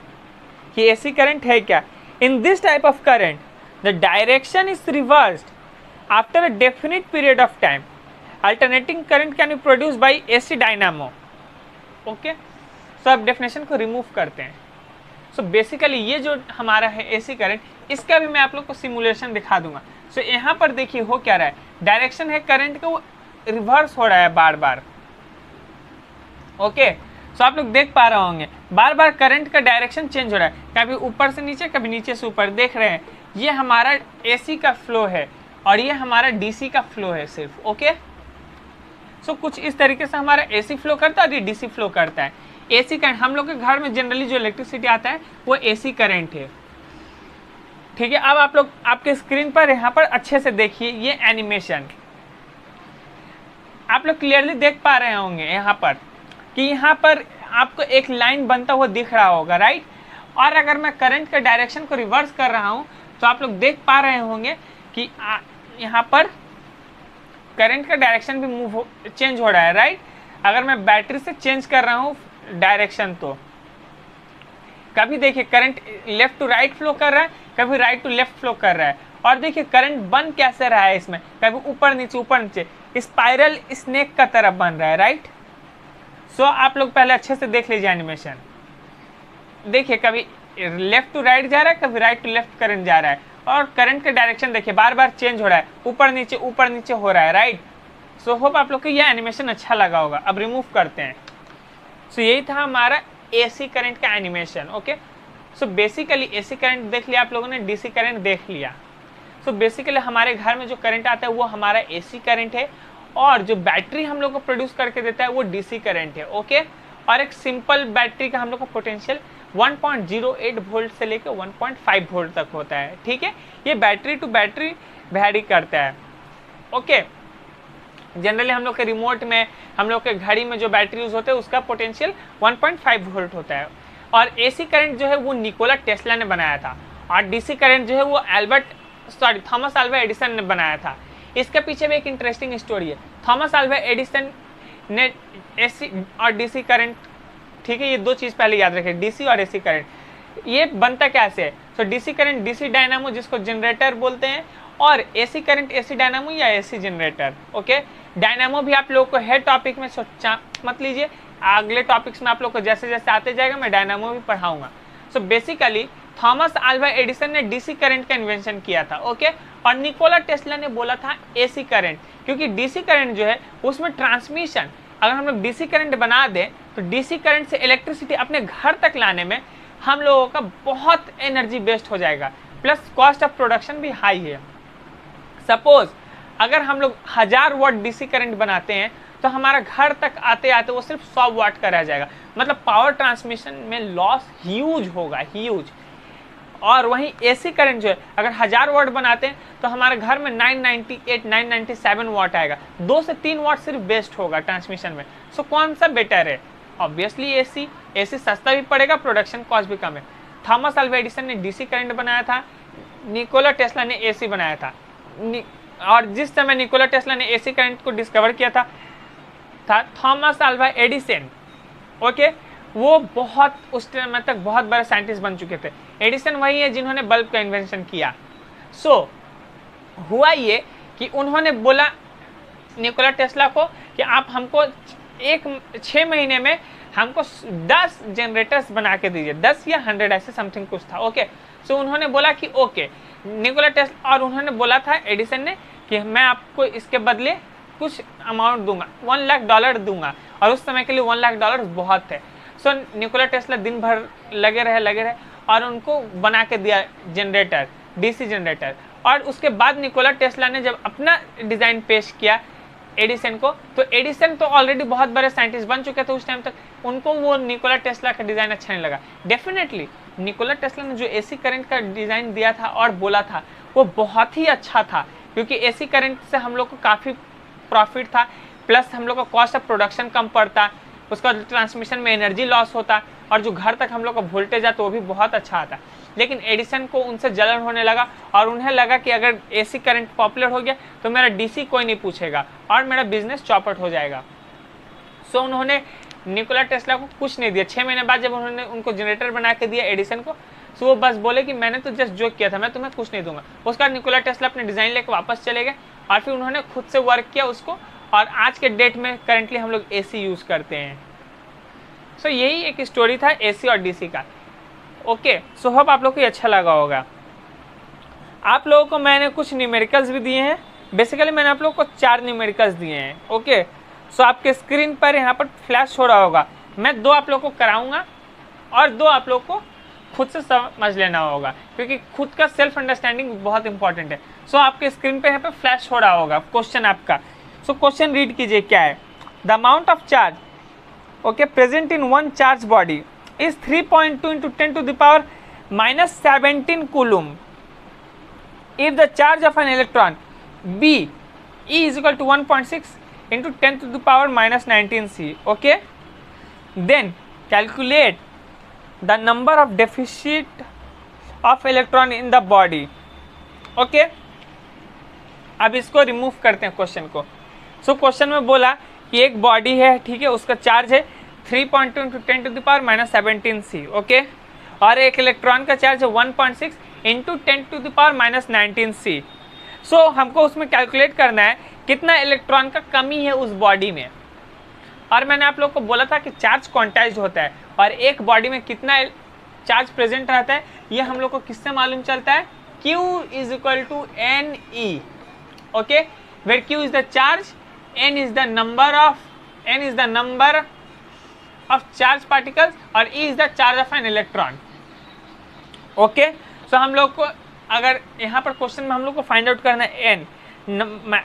कि एसी करंट है क्या। In this type of current the direction is reversed after a definite period of time. Alternating current can be produce by AC dynamo. Okay, so अब डेफिनेशन को रिमूव करते हैं। So basically ये जो हमारा है एसी करंट, इसका भी मैं आप लोग को सिमुलेशन दिखा दूंगा। सो यहाँ पर देखिए हो क्या रहा है, डायरेक्शन है करंट का वो रिवर्स हो रहा है बार बार। ओके, सो आप लोग देख पा रहे होंगे बार बार करंट का डायरेक्शन चेंज हो रहा है, कभी ऊपर से नीचे कभी नीचे से ऊपर। देख रहे हैं ये हमारा एसी का फ्लो है और ये हमारा डीसी का फ्लो है सिर्फ। ओके, सो कुछ इस तरीके से हमारा एसी फ्लो करता है और ये डीसी फ्लो करता है। एसी करंट हम लोग के घर में जनरली जो इलेक्ट्रिसिटी आता है वो एसी करंट है। ठीक है, अब आप लोग आपके स्क्रीन पर यहाँ पर अच्छे से देखिए ये एनिमेशन। आप लोग क्लियरली देख पा रहे होंगे यहाँ पर कि यहाँ पर आपको एक लाइन बनता हुआ दिख रहा होगा, राइट। और अगर मैं करंट का डायरेक्शन को रिवर्स कर रहा हूँ तो आप लोग देख पा रहे होंगे कि यहाँ पर करंट का डायरेक्शन भी चेंज हो रहा है, राइट। अगर मैं बैटरी से चेंज कर रहा हूँ डायरेक्शन तो कभी देखिए current left to right flow कर रहा है, कभी राइट टू लेफ्ट फ्लो कर रहा है। और देखिए करंट बन कैसे रहा है इसमें, कभी ऊपर नीचे स्पाइरल स्नेक का तरह बन रहा है, राइट। सो आप लोग पहले अच्छे से देख लीजिए एनिमेशन। देखिए कभी लेफ्ट टू राइट जा रहा है, कभी राइट टू लेफ्ट करंट जा रहा है, और करंट का डायरेक्शन देखिए बार बार चेंज हो रहा है, ऊपर नीचे हो रहा है, राइट। सो होप आप लोग को यह एनिमेशन अच्छा लगा होगा। अब रिमूव करते हैं। सो यही था हमारा एसी करंट का animation. Okay, so basically AC current देख लिया आप लोगों ने, डीसी करंट देख लिया। सो बेसिकली हमारे घर में जो करंट आता है वो हमारा एसी करंट है, और जो बैटरी हम लोग को प्रोड्यूस करके देता है वो डीसी करंट है। ओके, और एक सिंपल बैटरी का हम लोग का पोटेंशियल 1.08 वोल्ट से लेकर 1.5 वोल्ट तक होता है। ठीक है, ये बैटरी टू बैटरी वैरी करता है। ओके, जनरली हम लोग के रिमोट में, हम लोग के घड़ी में जो बैटरी यूज होते हैं उसका पोटेंशियल 1.5 वोल्ट होता है। और एसी करंट जो है वो निकोला टेस्ला ने बनाया था, और डीसी करंट जो है वो थॉमस अल्वा एडिसन ने बनाया था। इसके पीछे भी एक इंटरेस्टिंग स्टोरी है। थॉमस अल्वा एडिसन ने एसी और डीसी करंट, ठीक है, ये दो चीज़ पहले याद रखें, डीसी और एसी करंट ये बनता कैसे है। तो डीसी करंट डीसी डायनामो जिसको जनरेटर बोलते हैं, और एसी करंट एसी डायनामो या एसी जनरेटर। ओके, डायनामो भी आप लोगों को है टॉपिक में, सोचा मत लीजिए, अगले टॉपिक्स में आप लोग को जैसे जैसे आते जाएगा मैं डायनामो भी पढ़ाऊंगा। So basically Thomas Alva Edison ने डीसी करंट का इन्वेंशन किया था। ओके, और निकोला टेस्ला ने बोला था एसी करंट, क्योंकि डीसी करंट जो है उसमें ट्रांसमिशन, अगर हम लोग डीसी करंट बना दें तो डीसी करंट से इलेक्ट्रिसिटी अपने घर तक लाने में हम लोगों का बहुत एनर्जी वेस्ट हो जाएगा, प्लस कॉस्ट ऑफ प्रोडक्शन भी हाई है। सपोज अगर हम लोग 1000 वाट डीसी करंट बनाते हैं तो हमारा घर तक आते आते वो सिर्फ 100 वाट का रह जाएगा। मतलब पावर ट्रांसमिशन में लॉस ह्यूज होगा, ह्यूज। और वहीं एसी करंट जो है, अगर 1000 वाट बनाते हैं तो हमारे घर में 998 997 वाट आएगा। 2 से 3 वाट सिर्फ बेस्ट होगा ट्रांसमिशन में। सो कौन सा बेटर है? Obviously AC. एसी सस्ता भी पड़ेगा, प्रोडक्शन कॉस्ट भी कम है। थॉमस अल्वा एडिसन ने डीसी करंट बनाया था, निकोला टेस्ला ने एसी बनाया था। और जिस समय निकोला टेस्ला ने एसी करंट को डिस्कवर किया था थॉमस अल्वा एडिसन। ओके, वो बहुत उस टाइम तक बहुत बड़े साइंटिस्ट बन चुके थे। एडिसन वही है जिन्होंने बल्ब का इन्वेंशन किया। सो हुआ ये कि उन्होंने बोला निकोला टेस्ला को कि आप हमको 6 महीने में हमको 10 जनरेटर्स बना के दीजिए, 10 या 100 ऐसे समथिंग कुछ था। ओके, सो उन्होंने बोला कि ओके निकोला टेस्ला, और उन्होंने बोला था एडिसन ने कि मैं आपको इसके बदले कुछ अमाउंट दूंगा, $1 लाख दूंगा। और उस समय के लिए $1 लाख बहुत थे। सो निकोला टेस्ला दिन भर लगे रहे और उनको बना के दिया जनरेटर, डीसी जनरेटर। और उसके बाद निकोला टेस्ला ने जब अपना डिज़ाइन पेश किया एडिसन को, तो एडिसन तो ऑलरेडी बहुत बड़े साइंटिस्ट बन चुके थे उस टाइम तक, उनको वो निकोला टेस्ला का डिज़ाइन अच्छा नहीं लगा। डेफिनेटली निकोला टेस्ला ने जो एसी करंट का डिज़ाइन दिया था और बोला था वो बहुत ही अच्छा था, क्योंकि एसी करंट से हम लोग को काफ़ी प्रॉफिट था, प्लस हम लोग का कॉस्ट ऑफ प्रोडक्शन कम पड़ता, उसका ट्रांसमिशन में एनर्जी लॉस होता, और जो घर तक हम लोग का वोल्टेज आता वो भी बहुत अच्छा आता। लेकिन एडिसन को उनसे जलन होने लगा और उन्हें लगा कि अगर एसी करंट पॉपुलर हो गया तो मेरा डीसी कोई नहीं पूछेगा और मेरा बिजनेस चौपट हो जाएगा। सो उन्होंने निकोला टेस्ला को कुछ नहीं दिया। 6 महीने बाद जब उन्होंने उनको जनरेटर बना के दिया एडिसन को, सो वो बस बोले कि मैंने तो जस्ट जोक किया था, मैं तुम्हें कुछ नहीं दूंगा। उसका निकोला टेस्ला अपने डिज़ाइन लेकर वापस चले गए और फिर उन्होंने खुद से वर्क किया उसको, और आज के डेट में करंटली हम लोग एसी यूज़ करते हैं। सो यही एक स्टोरी था एसी और डीसी का। ओके, सो होप आप लोग को ये अच्छा लगा होगा। आप लोगों को मैंने कुछ न्यूमेरिकल्स भी दिए हैं। बेसिकली मैंने आप लोगों को 4 न्यूमेरिकल्स दिए हैं। ओके, सो आपके स्क्रीन पर यहाँ पर फ्लैश हो रहा होगा। मैं 2 आप लोगों को कराऊंगा और 2 आप लोगों को खुद से समझ लेना होगा, क्योंकि खुद का सेल्फ अंडरस्टैंडिंग बहुत इंपॉर्टेंट है। सो आपके स्क्रीन पर यहाँ पर फ्लैश हो रहा होगा क्वेश्चन आपका। सो क्वेश्चन रीड कीजिए क्या है। The amount of charge okay present in one charge body is 3.2 into 10 to the power minus 17 coulomb if the charge of an electron B E is equal to 1.6 into 10 to the power minus 19 C. Okay, then calculate the number of deficit of electron in the body. Okay, अब इसको remove करते हैं question को। So question में बोला कि एक body है, ठीक है, उसका चार्ज है 3.2 into 10 to the power minus 17 C. Okay, और एक इलेक्ट्रॉन का चार्ज है 1.6 into 10 to the power minus 19 C. So हमको उसमें कैलकुलेट करना है कितना इलेक्ट्रॉन का कमी है उस बॉडी में। और मैंने आप लोग को बोला था कि चार्ज क्वांटाइज्ड होता है और एक बॉडी में कितना चार्ज प्रेजेंट रहता है ये हम लोग को किससे मालूम चलता है? Q is equal to N E. Okay, where Q is the charge, N is the number of charge particles और E is the charge of an electron. Okay, so हम लोग को अगर यहाँ पर क्वेश्चन में हम लोग को फाइंड आउट करना है N,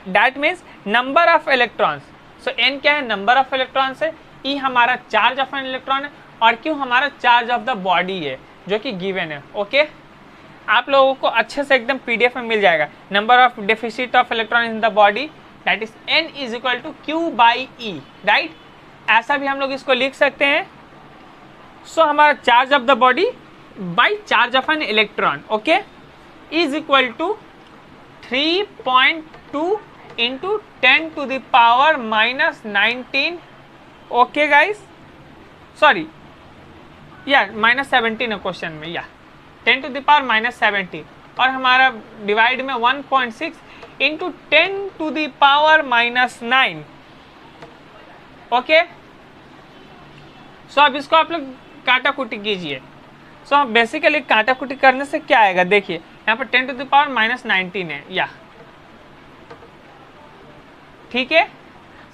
that means number of electrons. So N क्या है? नंबर ऑफ इलेक्ट्रॉन्स है, E हमारा चार्ज ऑफ एन इलेक्ट्रॉन है और Q हमारा चार्ज ऑफ द बॉडी है जो कि गिवन है। ओके, आप लोगों को अच्छे से एकदम PDF में मिल जाएगा। Number of deficit of electron in the body that is N is equal to Q by E, right? ऐसा भी हम लोग इसको लिख सकते हैं। सो हमारा charge of the body by charge of an electron, okay, is equal to 3.2 into 10 to the power minus 19। Okay guys, sorry, या माइनस 17 है क्वेश्चन में, या 10 टू द पावर माइनस 17, और हमारा डिवाइड में 1.6 into 10 to the power minus 9। Okay, so अब इसको आप लोग काटा कुटी कीजिए। सो बेसिकली काटा कुटी करने से क्या आएगा? देखिए यहाँ पर 10 टू द पावर माइनस 19 है, या ठीक है।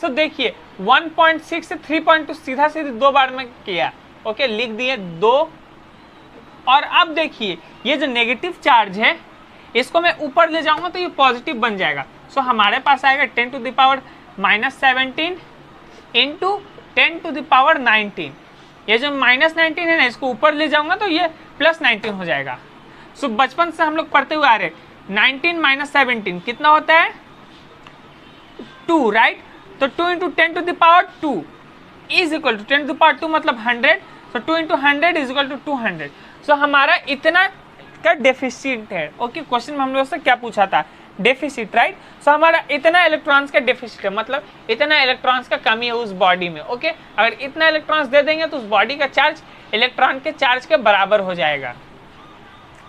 सो देखिए 1.6 से 3.2 सीधा सीधे 2 बार में किया। ओके, लिख दिए 2। और अब देखिए ये जो नेगेटिव चार्ज है इसको मैं ऊपर ले जाऊंगा तो ये पॉजिटिव बन जाएगा। सो हमारे पास आएगा 10 to the power -17 into 10 to the power 19। ये जो -19 है ना, इसको ऊपर ले जाऊंगा तो ये +19 हो जाएगा। सो बचपन से हम लोग पढ़ते हुए आ रहे, 19 - 17 कितना होता है 2, राइट। तो 2 into 10 to the power 2 is equal to 10 to the power 2 मतलब 100। So 2 into 100 is equal to 200। So हमारा इतना का डेफिसिट है। ओके, क्वेश्चन में हम लोग से क्या पूछा था, डेफिसिट, राइट। सो हमारा इतना इलेक्ट्रॉन्स का डेफिसिट है, मतलब इतना इलेक्ट्रॉन्स का कमी है उस बॉडी में। ओके, अगर इतना इलेक्ट्रॉन्स दे देंगे तो उस बॉडी का चार्ज इलेक्ट्रॉन के चार्ज के बराबर हो जाएगा।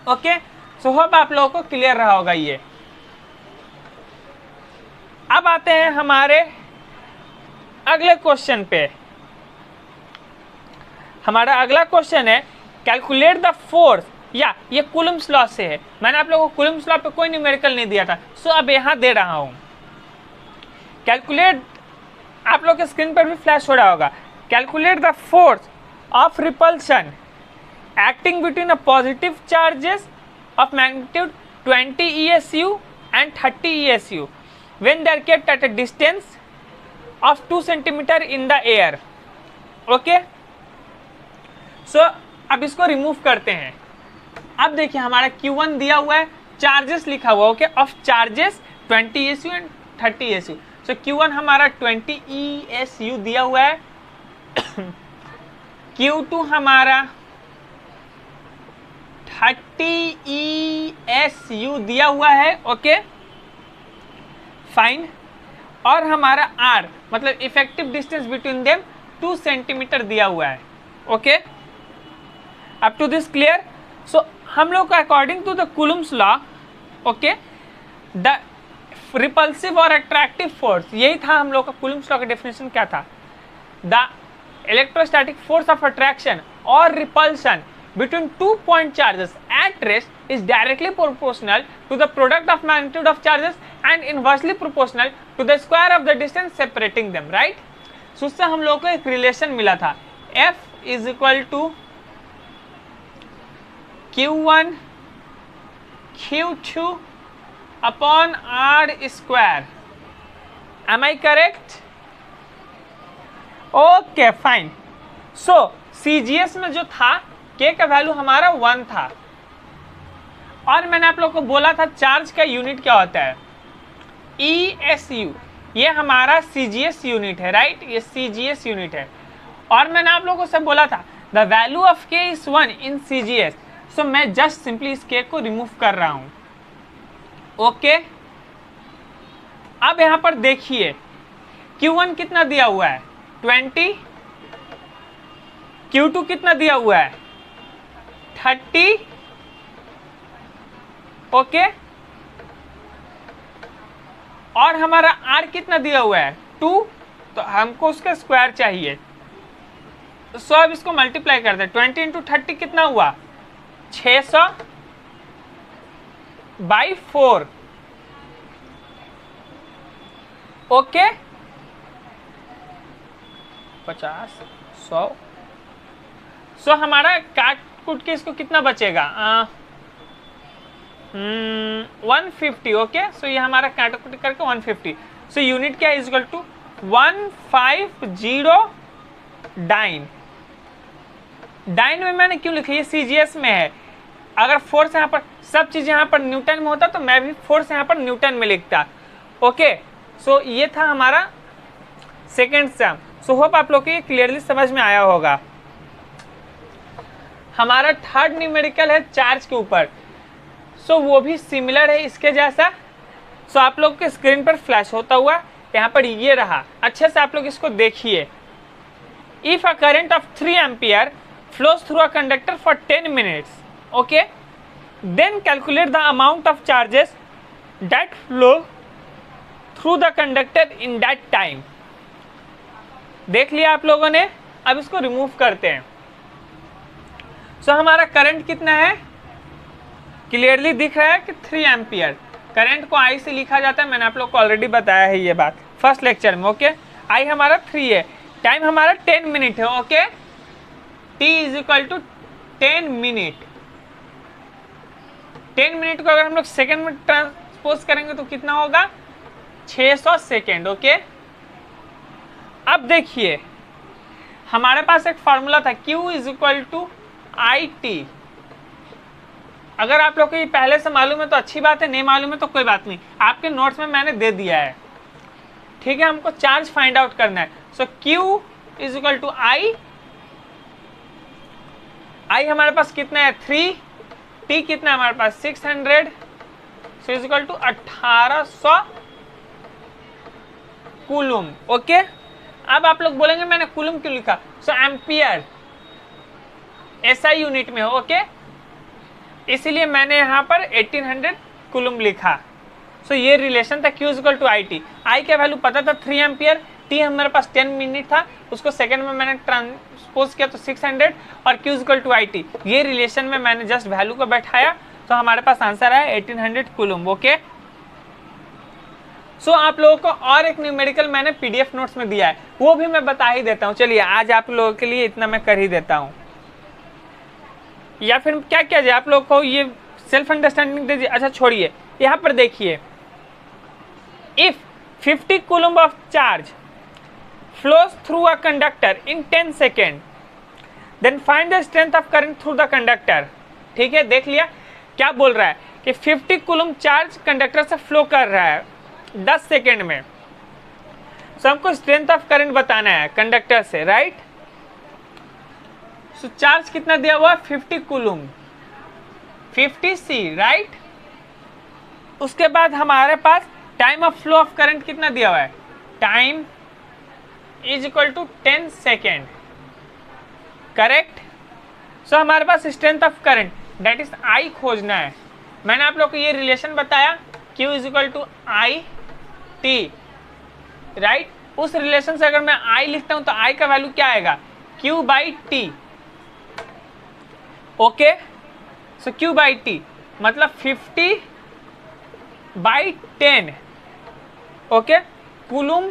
ओके, सो होप आप लोगों को क्लियर रहा होगा ये। अब आते हैं हमारे अगले क्वेश्चन पे। हमारा अगला क्वेश्चन है कैलकुलेट द फोर्स, या ये कूलम्स लॉ से है। मैंने आप लोगों को कूलम्स लॉ पे कोई न्यूमेरिकल नहीं दिया था, सो अब यहां दे रहा हूं। कैलकुलेट, आप लोग के स्क्रीन पर भी फ्लैश हो रहा होगा, calculate the force of repulsion acting between a positive charges of magnitude 20 ESU and 30 ESU when they are kept at a distance of 2 centimeter in the air. Okay? So अब इसको remove करते हैं। अब देखिए हमारा Q1 दिया हुआ है, चार्जेस लिखा हुआ, okay, of charges 20 ESU and 30 ESU। So Q1 हमारा 20 ESU दिया हुआ है, Q2 हमारा 30 ESU दिया हुआ है। ओके फाइन, और हमारा R मतलब effective distance between them 2 centimetre दिया हुआ है। Okay, up to this clear. So हम लोग का according to the Coulomb's law, okay, the repulsive और अट्रैक्टिव फोर्स, यही था हम लोग का कूलम्स लॉ का डेफिनेशन क्या था, the electrostatic force of attraction और repulsion between 2 point charges at rest is directly proportional to the product of magnitude of charges and inversely proportional to the square of the distance separating them, right? So उससे हम लोग को एक relation मिला था, F is equal to Q1 Q2 upon R square. Am I correct? Okay, fine. So CGS में जो था K का वैल्यू हमारा 1 था, और मैंने आप लोग को बोला था चार्ज का यूनिट क्या होता है, ESU। ये हमारा CGS यूनिट है, राइट, ये CGS यूनिट है। और मैंने आप लोगों से बोला था the value of K is 1 in CGS। सो मैं जस्ट सिंपली इस K को रिमूव कर रहा हूं। ओके, अब यहां पर देखिए Q1 कितना दिया हुआ है 20, Q2 कितना दिया हुआ है 30, ओके, और हमारा R कितना दिया हुआ है 2, तो हमको उसका स्क्वायर चाहिए। सो अब इसको मल्टीप्लाई कर दे, 20 इंटू 30 कितना हुआ 600 बाई 4। ओके, 50 100। सो हमारा काट कुट के इसको कितना बचेगा 150। ओके, सो ये हमारा काट कुट करके 150। सो यूनिट क्या है is equal to 150 dyne. Dyne में मैंने क्यों लिखा, ये CGS में है। अगर फोर्स यहाँ पर, सब चीज यहाँ पर न्यूटन में होता तो मैं भी फोर्स यहाँ पर न्यूटन में लिखता। ओके, सो ये था हमारा सेकेंड सम। सो होप आप लोग को ये क्लियरली समझ में आया होगा। हमारा थर्ड न्यूमेरिकल है चार्ज के ऊपर। सो वो भी सिमिलर है इसके जैसा। सो आप लोग के स्क्रीन पर फ्लैश होता हुआ यहाँ पर ये रहा, अच्छे से आप लोग इसको देखिए। If a current of 3 ampere flows through a conductor for 10 minutes, okay, then calculate the amount of charges that flow through the conductor in that time. देख लिया आप लोगों ने, अब इसको रिमूव करते हैं। सो हमारा करंट कितना है, क्लियरली दिख रहा है कि 3 एम्पियर। करंट को I से लिखा जाता है, मैंने आप लोग को ऑलरेडी बताया है ये बात फर्स्ट लेक्चर में। ओके, I हमारा 3 है, टाइम हमारा 10 मिनट है। Okay, T is equal to 10 minute. 10 minute को अगर हम लोग सेकेंड में ट्रांसपोज करेंगे तो कितना होगा 600 सेकेंड। ओके, अब देखिए हमारे पास एक फॉर्मूला था Q is equal to I T. अगर आप लोग को ये पहले से मालूम है तो अच्छी बात है, नहीं मालूम है तो कोई बात नहीं, आपके नोट्स में मैंने दे दिया है। ठीक है, हमको चार्ज फाइंड आउट करना है। सो Q is equal to I हमारे पास कितना है 3, T कितना है हमारे पास 600, so is equal to 1800 coulomb. Okay, अब आप लोग बोलेंगे मैंने कूलम क्यों लिखा, सो एम्पियर एसआई यूनिट में हो। ओके, इसीलिए मैंने यहाँ पर 1800 कूलम लिखा। सो ये रिलेशन था Q equal to I T. I का वैल्यू पता था 3 एम्पियर, T हमारे पास 10 मिनट था, उसको सेकंड में मैंने ट्रांसपोज किया तो 600 और Q equal to I T. ये रिलेशन में मैंने जस्ट वैल्यू को बैठाया तो हमारे पास आंसर है 1800 कूलम। ओके, सो आप लोगों को और एक न्यूमेरिकल मैंने पीडीएफ नोट्स में दिया है, वो भी मैं बता ही देता हूँ। चलिए आज आप लोगों के लिए इतना मैं कर ही देता हूँ, या फिर क्या किया जाए आप लोग को ये सेल्फ अंडरस्टैंडिंग दीजिए। अच्छा छोड़िए, यहाँ पर देखिए, if 50 coulomb of charge flows through a conductor in 10 second, then find the strength of current through the conductor। ठीक है, देख लिया क्या बोल रहा है कि 50 कूलम चार्ज कंडक्टर से फ्लो कर रहा है 10 सेकेंड में। सो हमको स्ट्रेंथ ऑफ करंट बताना है कंडक्टर से, राइट। सो चार्ज कितना दिया हुआ 50 कूलम, 50 सी, राइट। उसके बाद हमारे पास time of flow of current कितना दिया हुआ है, time is equal to 10 second, correct. So हमारे पास strength of current that is I खोजना है। मैंने आप लोग को ये रिलेशन बताया Q is equal to I T, right. उस रिलेशन से अगर मैं I लिखता हूं तो I का वैल्यू क्या आएगा Q by T. Okay, so Q by T मतलब 50 बाई 10। ओके, कूलम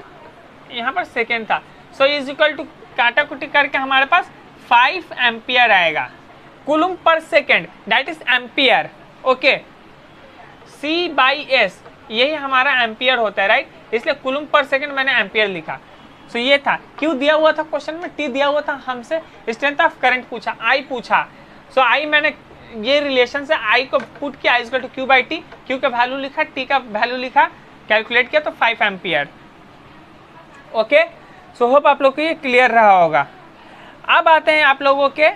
यहाँ पर सेकेंड था, सो इज इक्वल टू काटा कुटी करके हमारे पास 5 एम्पियर आएगा, coulomb per second that is ampere. Okay, C by S यही हमारा एम्पियर होता है, राइट, इसलिए कूलम पर सेकेंड मैंने एम्पियर लिखा। सो ये था, Q दिया हुआ था क्वेश्चन में, T दिया हुआ था, हमसे स्ट्रेंथ ऑफ करंट पूछा, I पूछा। सो I मैंने ये रिलेशन से I को पुट किया, is equal to Q by T, Q का वैल्यू लिखा, T का वैल्यू लिखा, कैलकुलेट किया तो 5 एम्पियर। ओके, सो होप आप लोग को ये क्लियर रहा होगा। अब आते हैं आप लोगों के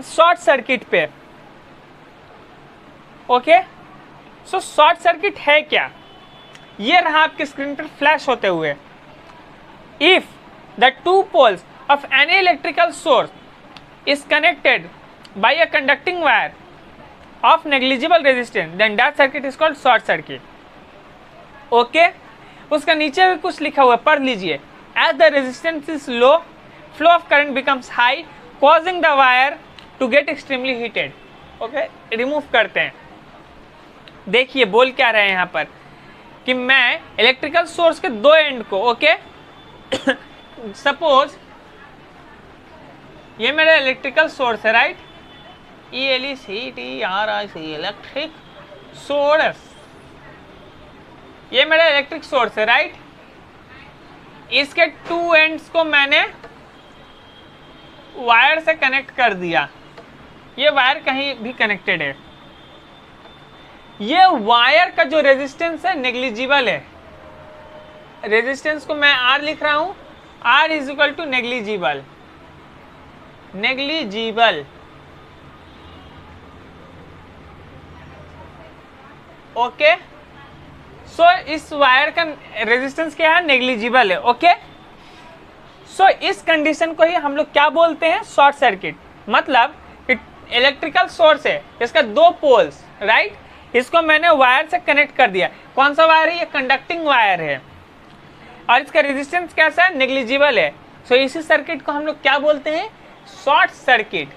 शॉर्ट सर्किट पे। ओके, सो शॉर्ट सर्किट है क्या, ये रहा आपके स्क्रीन पर फ्लैश होते हुए। If the 2 poles of any electrical source is connected by a conducting wire of negligible resistance then that circuit is called short circuit. Okay, उसका नीचे भी कुछ लिखा हुआ है, पढ़ लीजिए। As the resistance is low, flow of current becomes high, causing the wire to get extremely heated. Okay, remove करते हैं। देखिए बोल क्या रहे हैं यहाँ पर कि मैं इलेक्ट्रिकल सोर्स के 2 एंड को, ओके सपोज ये मेरा इलेक्ट्रिकल सोर्स है, राइट, ELECTRIC इलेक्ट्रिक सोर्स, ये मेरा इलेक्ट्रिक सोर्स है, राइट। इसके 2 एंड्स को मैंने वायर से कनेक्ट कर दिया, ये वायर कहीं भी कनेक्टेड है। ये वायर का जो रेजिस्टेंस है नेग्लिजिबल है, रेजिस्टेंस को मैं R लिख रहा हूं, R is equal to negligible, negligible. Okay, so इस वायर का रेजिस्टेंस क्या है, नेग्लिजिबल है। ओके, सो इस कंडीशन को ही हम लोग क्या बोलते हैं, शॉर्ट सर्किट। मतलब इलेक्ट्रिकल सोर्स है, इसका 2 पोल्स, राइट, इसको मैंने वायर से कनेक्ट कर दिया। कौन सा वायर है, ये कंडक्टिंग वायर है, और इसका रेजिस्टेंस कैसा है, नेग्लिजिबल है। सो इसी सर्किट को हम लोग क्या बोलते हैं, शॉर्ट सर्किट।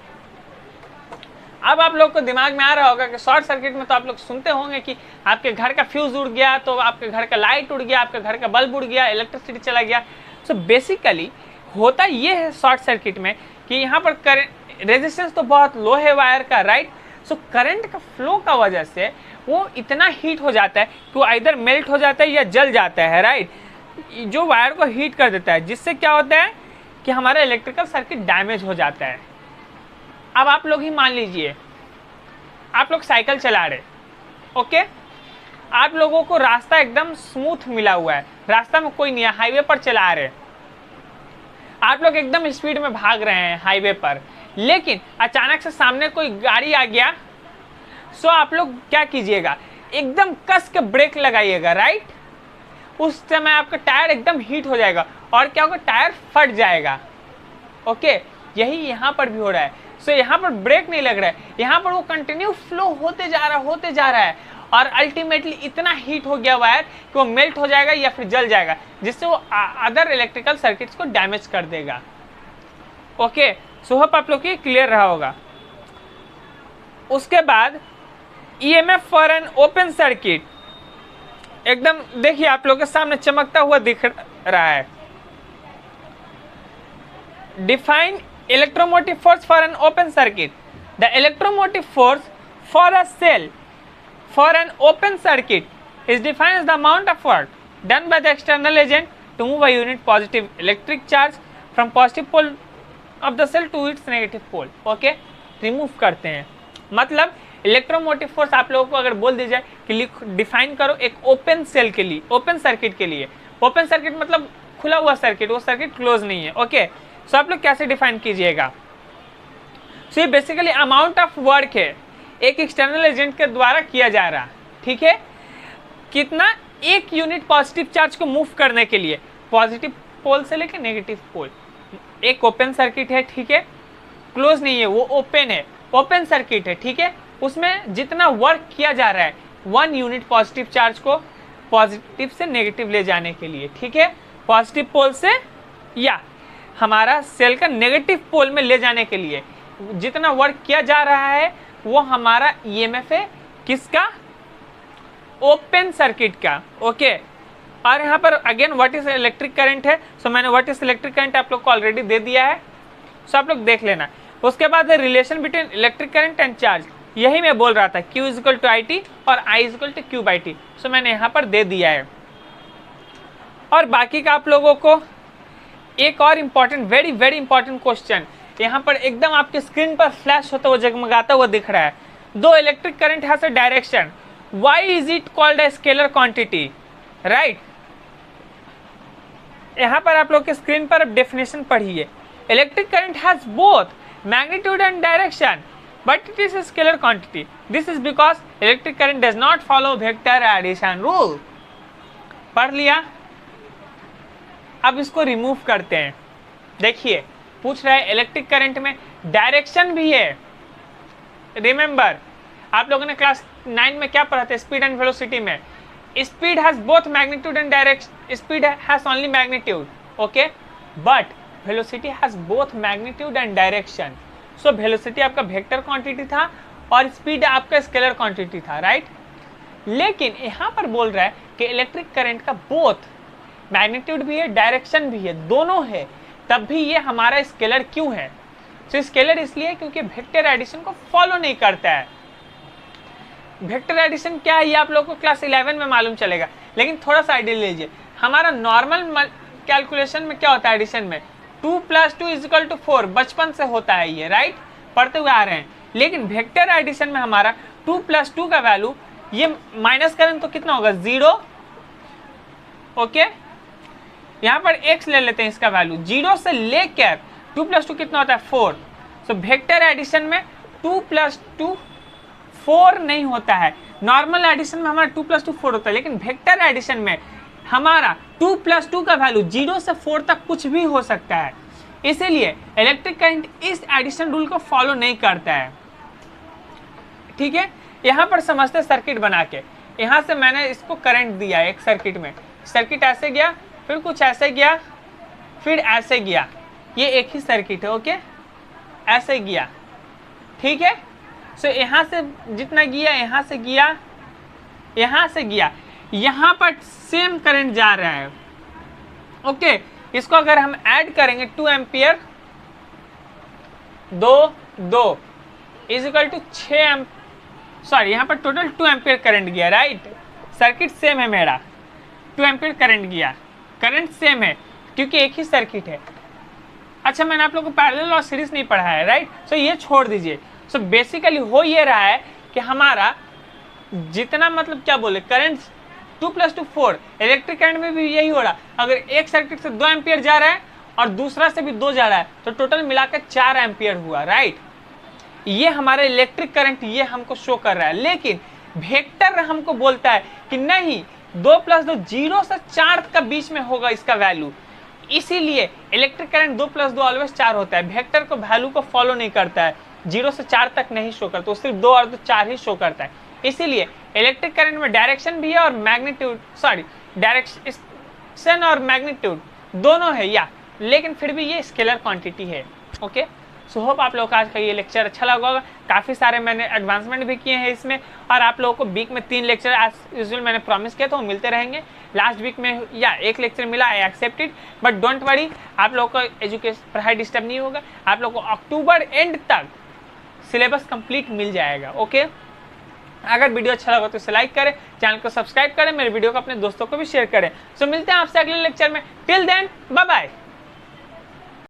अब आप लोग को दिमाग में आ रहा होगा कि शॉर्ट सर्किट में तो आप लोग सुनते होंगे कि आपके घर का फ्यूज उड़ गया तो आपके घर का लाइट उड़ गया, आपके घर का बल्ब उड़ गया, इलेक्ट्रिसिटी चला गया। सो बेसिकली होता ये है शॉर्ट सर्किट में कि यहाँ पर करंट रेजिस्टेंस तो बहुत लो है वायर का, राइट। सो करंट का फ्लो का वजह से वो इतना हीट हो जाता है कि वो इधर मेल्ट हो जाता है या जल जाता है, राइट, जो वायर को हीट कर देता है, जिससे क्या होता है कि हमारा इलेक्ट्रिकल सर्किट डैमेज हो जाता है। अब आप लोग ही मान लीजिए, आप लोग साइकिल चला रहे, ओके, आप लोगों को रास्ता एकदम स्मूथ मिला हुआ है, रास्ता में कोई नहीं है, हाईवे पर चला रहे, आप लोग एकदम स्पीड में भाग रहे हैं हाईवे पर, लेकिन अचानक से सामने कोई गाड़ी आ गया, सो आप लोग क्या कीजिएगा, एकदम कस के ब्रेक लगाइएगा, राइट, उस समय आपका टायर एकदम हीट हो जाएगा और क्या होगा, टायर फट जाएगा, ओके, यही यहाँ पर भी हो रहा है। सो यहाँ पर ब्रेक नहीं लग रहा है, यहाँ पर वो कंटिन्यू फ्लो होते जा रहा है और अल्टीमेटली इतना हीट हो गया वायर कि वो मेल्ट हो जाएगा या फिर जल जाएगा, जिससे वो अदर इलेक्ट्रिकल सर्किट्स को डैमेज कर देगा। ओके, सो होप आप लोग की क्लियर रहा होगा। उसके बाद EMF for an open circuit, एकदम देखिए आप लोग के सामने चमकता हुआ दिख रहा है। Define electromotive force for an open circuit. The electromotive force for a cell for an open circuit is defined as the amount of work done by the external agent to move a unit positive electric charge from positive pole of the cell to its negative pole. Okay, remove करते हैं, मतलब electromotive force आप लोगों को अगर बोल दी जाए कि डिफाइन करो एक ओपन सेल के लिए, ओपन सर्किट के लिए, ओपन सर्किट मतलब खुला हुआ सर्किट, वो सर्किट क्लोज नहीं है। ओके, सो आप लोग कैसे डिफाइन कीजिएगा, सो ये बेसिकली अमाउंट ऑफ वर्क है एक एक्सटर्नल एजेंट के द्वारा किया जा रहा, ठीक है, कितना, एक यूनिट पॉजिटिव चार्ज को मूव करने के लिए पॉजिटिव पोल से लेकर नेगेटिव पोल। एक ओपन सर्किट है, ठीक है, क्लोज नहीं है, वो ओपन है, ओपन सर्किट है, ठीक है, उसमें जितना वर्क किया जा रहा है 1 यूनिट पॉजिटिव चार्ज को पॉजिटिव से नेगेटिव ले जाने के लिए, ठीक है, पॉजिटिव पोल से या हमारा सेल का नेगेटिव पोल में ले जाने के लिए जितना वर्क किया जा रहा है वो हमारा ईएमएफ है, किसका, ओपन सर्किट का। ओके, और यहाँ पर again what is electric current है, सो मैंने व्हाट इज इलेक्ट्रिक करंट आप लोग को ऑलरेडी दे दिया है, सो आप लोग देख लेना। उसके बाद relation between electric current and charge, यही मैं बोल रहा था, Q equal to I T और I equal to Q by T, so मैंने यहाँ पर दे दिया है। और बाकी का आप लोगों को एक और important, very very important question यहाँ पर एकदम आपके स्क्रीन पर फ्लैश होता हुआ, जगमगाता हुआ दिख रहा है। दो electric current has a direction, why is it called a scalar quantity, right. यहाँ पर आप लोग के स्क्रीन पर अब डेफिनेशन पढ़िए, electric current has both magnitude and direction but it is a scalar quantity, this is because electric current does not follow vector addition rule. पढ़ लिया, अब इसको रिमूव करते हैं। देखिए पूछ रहा है इलेक्ट्रिक करंट में डायरेक्शन भी है, रिमेंबर आप लोगों ने क्लास 9 में क्या पढ़ा था, स्पीड एंड वेलोसिटी में, speed has both magnitude and direction, speed has only magnitude, okay, but velocity has both magnitude and direction. So velocity आपका वेक्टर क्वांटिटी था और स्पीड आपका स्केलर क्वांटिटी था, राइट। लेकिन यहाँ पर बोल रहा है कि इलेक्ट्रिक करंट का बोथ मैग्नीट्यूड भी है, डायरेक्शन भी है, दोनों है, तब भी ये हमारा स्केलर क्यों है। तो स्केलर इसलिए क्योंकि वेक्टर एडिशन को फॉलो नहीं करता है। वेक्टर एडिशन क्या है ये आप लोगों को क्लास 11 में मालूम चलेगा, लेकिन थोड़ा सा आइडिया लीजिए। हमारा नॉर्मल कैलकुलेशन में क्या होता है एडिशन में, 2 + 2 = 4, बचपन से होता है ये, राइट, पढ़ते हुए आ रहे हैं। लेकिन वेक्टर एडिशन में हमारा 2 + 2 का वैल्यू ये माइनस करें तो कितना होगा, 0, ओके। यहाँ पर x ले लेते हैं, इसका वैल्यू 0 से लेकर 2 + 2 कितना होता है, 4। सो वेक्टर एडिशन में 2 + 2 4 नहीं होता है, नॉर्मल एडिशन में हमारा 2 + 2 4 होता है, लेकिन वेक्टर एडिशन में हमारा 2 + 2 का वैल्यू 0 से 4 तक कुछ भी हो सकता है। इसीलिए इलेक्ट्रिक करंट इस एडिशन रूल को फॉलो नहीं करता है, ठीक है। यहाँ पर समझते सर्किट बना के, यहाँ से मैंने इसको करंट दिया एक सर्किट में, सर्किट ऐसे गया, फिर कुछ ऐसे गया, फिर ऐसे गया, ये एक ही सर्किट है, ओके, ऐसे गया, ठीक है। सो यहाँ से जितना गया, यहाँ से गया, यहाँ से गया, यहाँ पर सेम करंट जा रहा है, ओके। इसको अगर हम ऐड करेंगे 2 एम्पियर 2 = 6 सॉरी यहाँ पर टोटल 2 एम्पियर करंट गया, राइट। सर्किट सेम है मेरा, 2 एम्पियर करंट गया, करंट सेम है क्योंकि एक ही सर्किट है। अच्छा, मैंने आप लोगों को पैरेलल और सीरीज नहीं पढ़ा है, राइट। सो ये छोड़ दीजिए। सो बेसिकली हो ये रहा है कि हमारा जितना मतलब क्या बोले करंट 2 + 2 4, इलेक्ट्रिक करंट में भी यही हो रहा। अगर एक सर्किट से 2 एम्पियर जा रहा है और दूसरा से भी 2 जा रहा है तो टोटल मिलाकर 4 एम्पियर हुआ, राइट। ये हमारा इलेक्ट्रिक करंट ये हमको शो कर रहा है, लेकिन वेक्टर हमको बोलता है कि नहीं 2 + 2 0 से 4 का बीच में होगा इसका वैल्यू। इसीलिए इलेक्ट्रिक करंट 2 + 2 ऑलवेज 4 होता है, वेक्टर को वैल्यू को फॉलो नहीं करता है, 0 से 4 तक नहीं शो करता, तो सिर्फ 2 और 2 4 ही शो करता है। इसीलिए इलेक्ट्रिक करंट में डायरेक्शन भी है और मैग्नीट्यूड, सॉरी डायरेक्शन और मैग्नीट्यूड दोनों है या, लेकिन फिर भी ये स्केलर क्वांटिटी है। ओके, सो होप आप लोगों का आज का ये लेक्चर अच्छा लगा होगा। काफ़ी सारे मैंने एडवांसमेंट भी किए हैं इसमें, और आप लोगों को वीक में 3 लेक्चर एज यूजुअल मैंने प्रॉमिस किया, तो वो मिलते रहेंगे। लास्ट वीक में या 1 लेक्चर मिला, I accepted, but don't worry, आप लोगों का एजुकेशन पढ़ाई डिस्टर्ब नहीं होगा। आप लोगों को अक्टूबर एंड तक सिलेबस कंप्लीट मिल जाएगा। ओके, अगर वीडियो अच्छा लगा तो इसे लाइक करें, चैनल को सब्सक्राइब करें, मेरे वीडियो को अपने दोस्तों को भी शेयर करें। सो मिलते हैं आपसे अगले लेक्चर में। Till then bye bye.